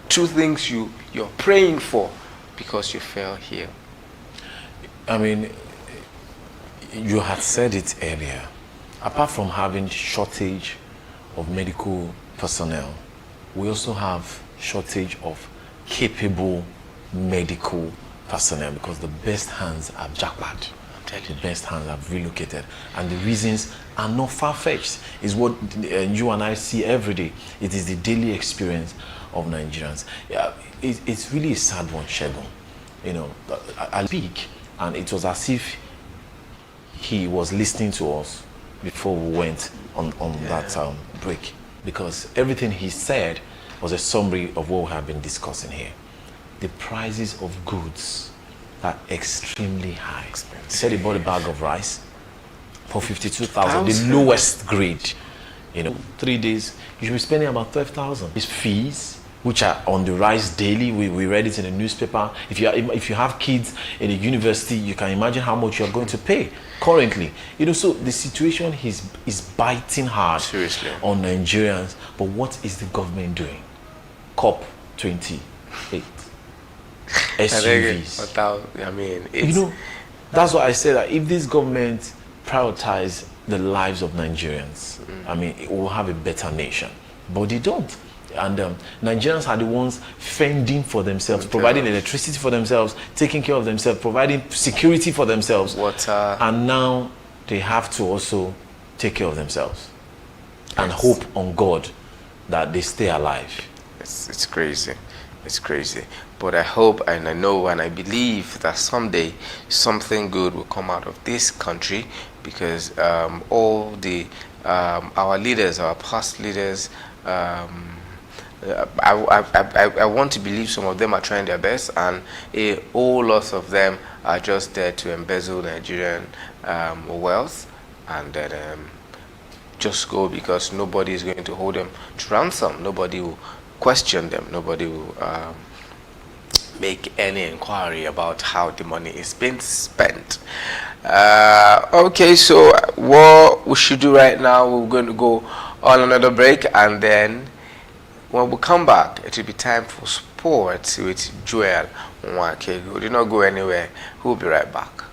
two things you're praying for because you fell here. I mean, you had said it earlier. Apart from having shortage of medical personnel, we also have shortage of capable medical personnel because the best hands are jackpot. The best hands have relocated, and the reasons are not far-fetched. Is what you and I see every day. It is the daily experience of Nigerians. Yeah, it's really a sad one, Shegun. You know, I speak, and it was as if he was listening to us before we went on that break, because everything he said was a summary of what we have been discussing here. The prices of goods are extremely high. He said he bought a bag of rice for 52,000, the lowest grade. You know, 3 days, you should be spending about 12,000. His fees, which are on the rise daily, we read it in the newspaper. If you have kids in a university, you can imagine how much you're going to pay currently. You know, so the situation is biting hard on Nigerians. But what is the government doing? COP 28. SUVs. I mean, you know, that's why I said that if this government prioritize the lives of Nigerians, I mean, it will have a better nation. But they don't. And Nigerians are the ones fending for themselves, providing electricity for themselves, taking care of themselves, providing security for themselves. Water. And now they have to also take care of themselves and hope on God that they stay alive. It's crazy. It's crazy. But I hope and I know and I believe that someday something good will come out of this country, because all the our leaders, our past leaders, I want to believe some of them are trying their best, and a whole lot of them are just there to embezzle Nigerian wealth, and then just go because nobody is going to hold them to ransom. Nobody will question them. Nobody will make any inquiry about how the money is being spent. Okay, so what we should do right now, we're going to go on another break, and then when we come back, it will be time for sports with Joel Nwakegu. Do not go anywhere. We'll be right back.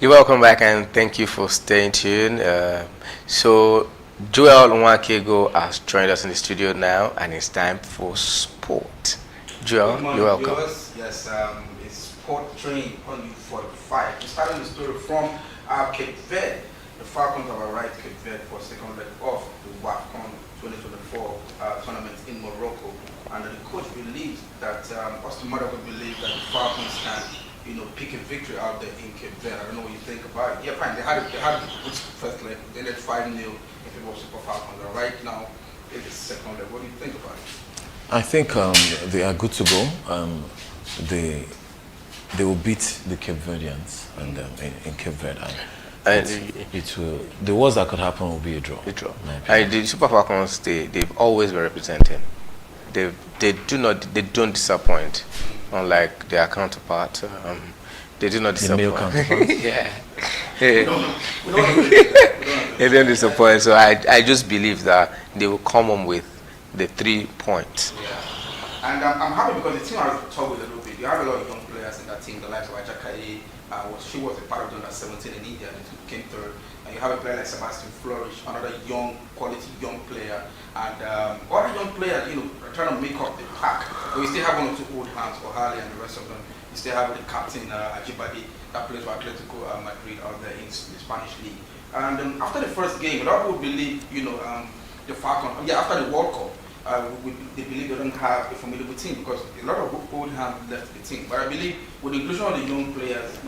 You're welcome back, and thank you for staying tuned. So Joel Nwakego has joined us in the studio now, and it's time for sport. Joel, you're welcome. Yes, it's sport train on U45. We started the story from Cape Verde. The Falcons have arrived Cape Verde for second leg of the WAFCON 2024 tournament in Morocco, and the coach believes that Austin Maddox believes that the Falcons can, pick a victory out there in Cape Verde. I don't know what you think about it. Yeah, fine. They had a good first leg. They ended 5-0 in favor of Super Falcons. And right now, it is second leg. What do you think about it? I think they are good to go. They will beat the Cape Verdeans and in Cape Verde. It will. The worst that could happen will be a draw. The Super Falcons, they've always been representing. They don't disappoint, unlike their counterpart. They do not disappoint. The male counterpart. Yeah. They don't disappoint. So I just believe that they will come home with the 3 points. Yeah. And I'm happy because the team has toggled a little bit. You have a lot of young players in that team. The likes of Ajakai, she was a part of the under 17 in India and came third. And you have a player like Sebastian Flourish, another quality young player. And other young players, are trying to make up the pack. But you still have 1 or 2 old hands for Harley and the rest of them. You still have the captain, Ajibade, that plays for Atletico Madrid out there in the Spanish league. And after the first game, a lot of people believe, the Falcons, after the World Cup, they believe they don't have a formidable team because a lot of old hands left the team. But I believe with the inclusion of the young players,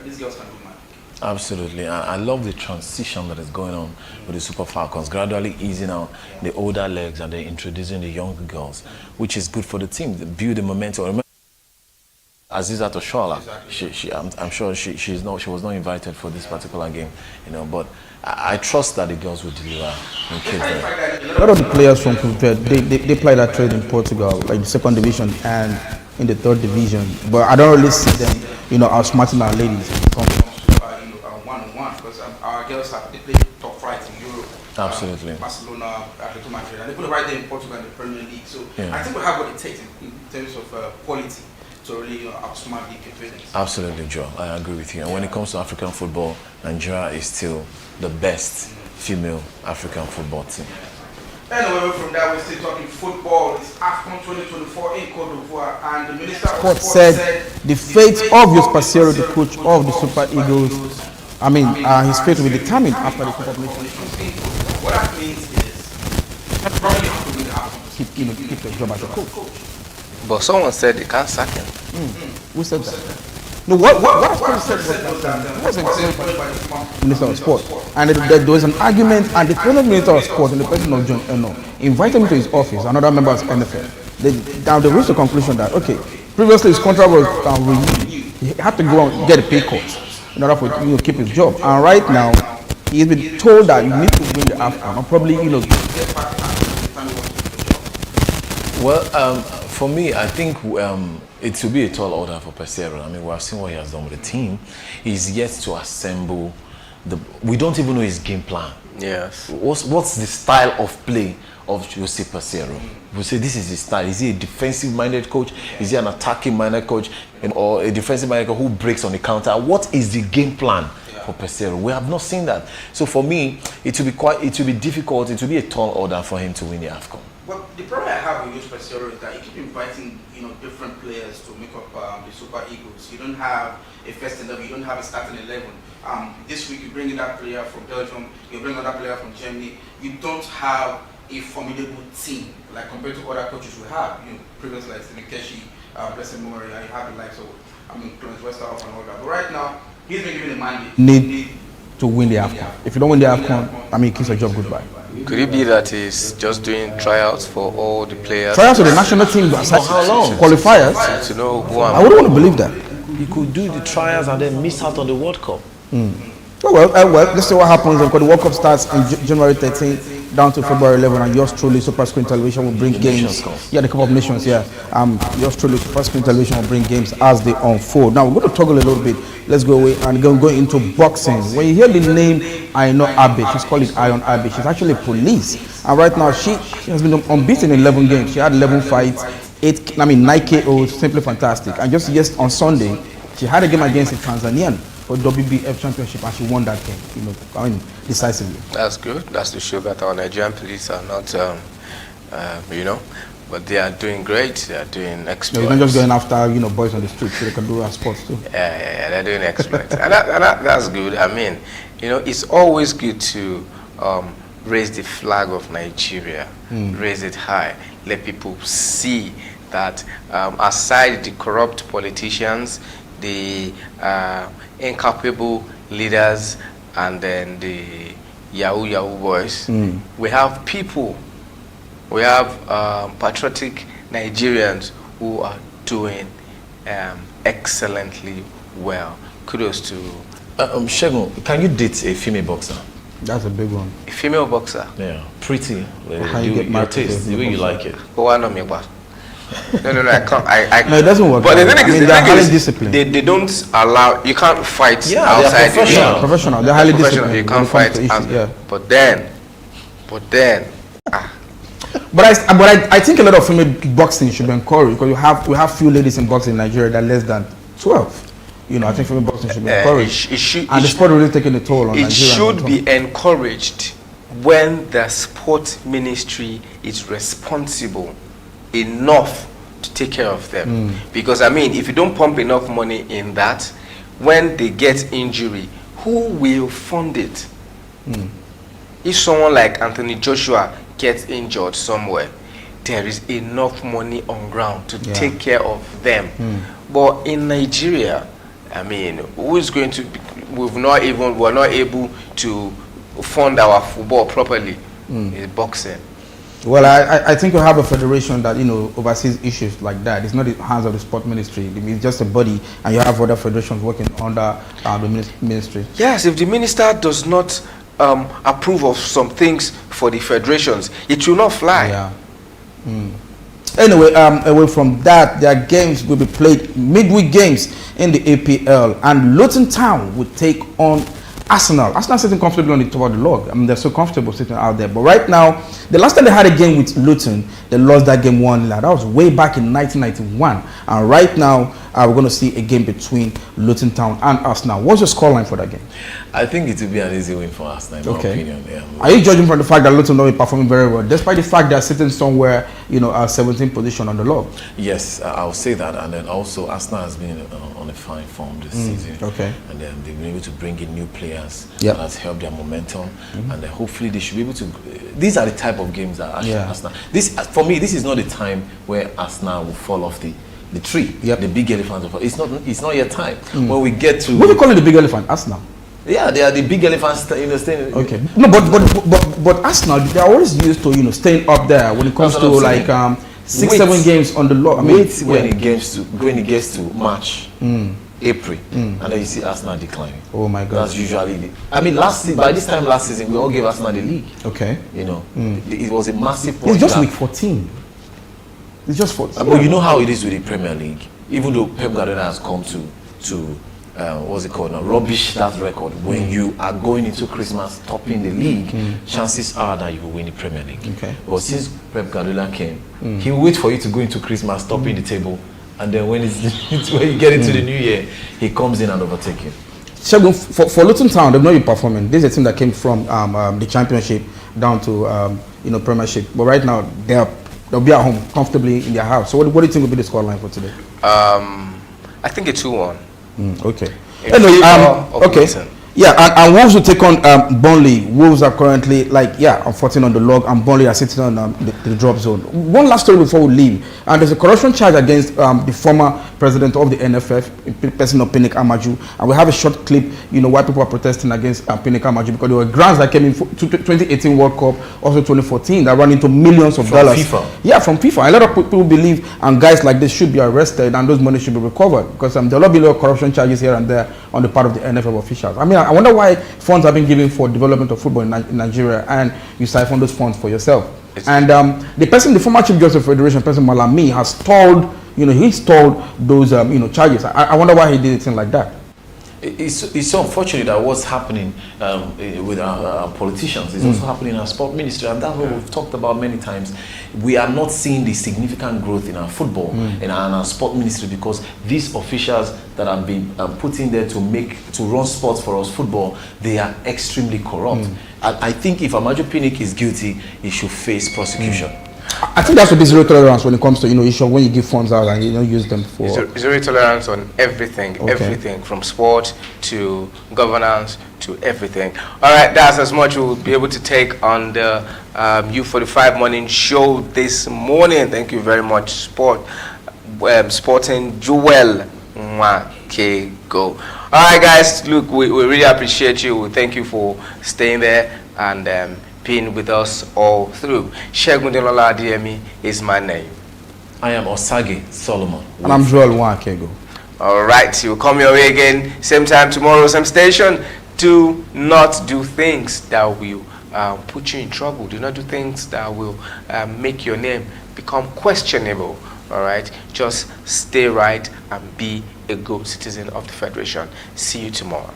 these girls can do magic. Absolutely. I love the transition that is going on with the Super Falcons, gradually easing out the older legs and they're introducing the younger girls, which is good for the team, build the momentum. Remember, Aziza Toshola, I'm sure she was not invited for this particular game, but I trust that the girls will deliver in Cape Verde. A lot of the players from Cape Verde, they play that trade in Portugal, like the 2nd division and in the 3rd division. But I don't really see them, outsmarting our ladies. One-on-one, because our girls they play top flights in Europe. Absolutely. Barcelona, Atletico Madrid, and they put it right there in Portugal in the Premier League. So I think we have what it takes in terms of quality to really outsmart the Cape Verdeans. Absolutely, Joe. I agree with you. And when it comes to African football, Nigeria is still the best female African football team. Anyway, from that, we're still talking football. It's AFCON 2024 in Cote d'Ivoire, and the Minister of Sports said the fate of Yus Pasero, the coach of the Super Eagles, his fate will be determined after the Cup of Nations. What that means is probably have to win the AFCON. Keep the job as a coach. But someone said they can't sack him. Who said that? No, what said was the Minister of Sport. And there was an argument, and the former Minister of Sport and the President of John Eno invited him to his office, another member of NFL. Now they reached the conclusion that, previously his contract was renewed. He had to go and get a pay cut in order for to keep his job. And right now, he's been told that you need to win the AFCON, or probably, Well, for me, I think it will be a tall order for Pesero. We have seen what he has done with the team. He's yet to assemble we don't even know his game plan. Yes. What's the style of play of Jose Pesero? We say this is his style. Is he a defensive-minded coach? Is he an attacking-minded coach? Or a defensive-minded coach who breaks on the counter? What is the game plan for Pesero? We have not seen that. So for me, it will be difficult. It will be a tall order for him to win the AFCON. But the problem I have with Yus Pasero is that you keep inviting, different players to make up the Super Eagles. You don't have a first 11. You don't have a starting 11. This week you bring in that player from Belgium. You bring another player from Germany. You don't have a formidable team like compared to other coaches we have. Previously like Stephen Keshi, blessed memory. You have the likes of Clarence Westerhoff and all that. But right now he's been given a mandate. Need to win the AFCON. If you don't win the AFCON, he keeps a job goodbye. Could it be that he's just doing tryouts for all the players? Tryouts for the national team? For how long? Qualifiers? To know who I wouldn't want to believe that. He could do the trials and then miss out on the World Cup. Well, let's see what happens because the World Cup starts in January 13th down to February 11, and yours truly, Super Screen Television, will bring games. Yeah, the Cup of Nations. Yeah, yours truly, Super Screen Television will bring games as they unfold. Now we're going to toggle a little bit. Let's go away and go into boxing. When you hear the name Aino Abe, she's called it Iron Abe. She's actually police, and right now she has been unbeaten in 11 games. She had 11 fights, 9 KOs, simply fantastic. And just on Sunday, She had a game against a Tanzanian for WBF Championship, and she won that game. You know, I mean, decisively. That's good. That's to show that our Nigerian police are not, you know, but they are doing great. They are doing exploits. You're not just going after, you know, boys on the street, so they can do our sports too. Yeah, they're doing exploits. and that's good. I mean, you know, it's always good to raise the flag of Nigeria, raise it high, let people see that aside the corrupt politicians, the incapable leaders, and then the Yahoo boys, we have people, we have patriotic Nigerians who are doing excellently well. Kudos to Shegun, can you date a female boxer? That's a big one. A female boxer? Yeah, pretty. How you get your taste, the way you like it. Oh, I know me, but no, I can't. No, it doesn't work. But the thing is, they're highly disciplined. They don't allow. You can't fight outside. They're professional. Professional. They're highly disciplined. You can't fight. But then. But I think a lot of female boxing should be encouraged, because we have few ladies in boxing in Nigeria that are less than 12. You know, I think female boxing should be encouraged. And the sport really taking a toll on Nigeria. It should be encouraged when the sport ministry is responsible enough to take care of them. Because I mean, if you don't pump enough money in that, when they get injury, who will fund it? If someone like Anthony Joshua gets injured somewhere, there is enough money on ground to take care of them. But in Nigeria, I mean, who is going to we're not able to fund our football properly in boxing. Well, I think we have a federation that, you know, oversees issues like that. It's not the hands of the sport ministry. It's just a body, and you have other federations working under the ministry. Yes, if the minister does not approve of some things for the federations, it will not fly. Yeah. Anyway, away from that, their games will be played, midweek games in the APL, and Luton Town will take on Arsenal. Arsenal sitting comfortably on the top of the log. I mean, they're so comfortable sitting out there. But right now, the last time they had a game with Luton, they lost that game 1-0. That was way back in 1991. And right now, we're going to see a game between Luton Town and Arsenal. What's your scoreline for that game? I think it will be an easy win for Arsenal, in my opinion. Yeah. Are you judging from the fact that Luton don't be performing very well, despite the fact they're sitting somewhere, you know, 17th position on the log? Yes, I'll say that. And then also, Arsenal has been on a fine form this season. And then they've been able to bring in new players. That has helped their momentum. And then hopefully they should be able to. These are the type of games that Arsenal. For me, this is not the time where Arsenal will fall off the tree. The big elephant. It's not yet time. When we get to. What do you call it, the big elephant? Arsenal. Yeah, they are the big elephants, staying. Okay. No, but Arsenal, they're always used to, you know, staying up there when it comes to like 6-7 games on the log. I mean, when it gets to March, April, and then you see Arsenal declining. Oh my God! That's usually I mean, by this time last season, we all gave Arsenal the league. Okay. You know, it was a massive. It's just week 14. It's just 14. But you know how it is with the Premier League. Even though Pep Guardiola has come to what's it called now? Rubbish that record. When you are going into Christmas topping the league, chances are that you will win the Premier League. Okay. But since Pep Guardiola came, he will wait for you to go into Christmas topping the table, and then when when you get into the new year, he comes in and overtakes you. Shegun, for Luton Town, they've not been performing. This is a team that came from the Championship down to you know, Premiership. But right now, they'll be at home comfortably in their house. So what do you think will be the scoreline for today? I think a 2-1. Okay. Okay. Yeah, and Wolves will take on Burnley. Wolves are currently on 14 on the log, and Burnley are sitting on the drop zone. One last story before we leave. And there's a corruption charge against the former president of the NFF, person of Pinnick Amaju. And we have a short clip, you know, why people are protesting against Pinnick Amaju, because there were grants that came in for 2018 World Cup, also 2014, that ran into millions of dollars. FIFA. Yeah, from FIFA. A lot of people believe, and guys like this should be arrested, and those money should be recovered, because there will be a lot of corruption charges here and there on the part of the NFF officials. I mean, I wonder why funds have been given for development of football in Nigeria, and you siphon those funds for yourself. And the former Chief Justice of the Federation, President Malami, has stalled, you know, he stalled those, you know, charges. I wonder why he did a thing like that. It's so unfortunate that what's happening with our politicians is also happening in our sport ministry, and that's what we've talked about many times. We are not seeing the significant growth in our football and our sport ministry because these officials that have been put in there to run sports for us football, they are extremely corrupt. I think if Amaju Pinnick is guilty, he should face prosecution. I think that's a bit zero tolerance when it comes to issue when you give funds out and you don't use them for zero tolerance on everything, everything from sport to governance to everything. All right, that's as much we'll be able to take on the U45 morning show this morning. Thank you very much, Sporting Joel Mwakego. All right, guys, look, we really appreciate you. We thank you for staying there and being with us all through. Shegun Delola Adeyemi is my name. I am Osage Solomon. And I'm Joel Nwakego. All right, we'll come your way again, same time tomorrow, same station. Do not do things that will put you in trouble. Do not do things that will make your name become questionable. All right, just stay right and be a good citizen of the Federation. See you tomorrow.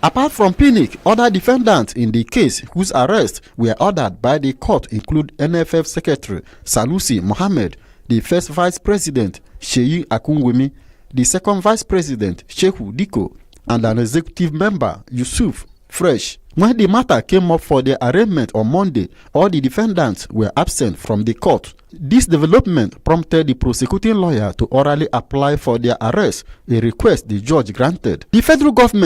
Apart from Pinnick, other defendants in the case whose arrests were ordered by the court include NFF Secretary Sanusi Mohammed, the first Vice President Sheyi Akunwumi, the second Vice President Shehu Diko, and an executive member Yusuf Fresh. When the matter came up for their arraignment on Monday, all the defendants were absent from the court. This development prompted the prosecuting lawyer to orally apply for their arrest, a request the judge granted. The federal government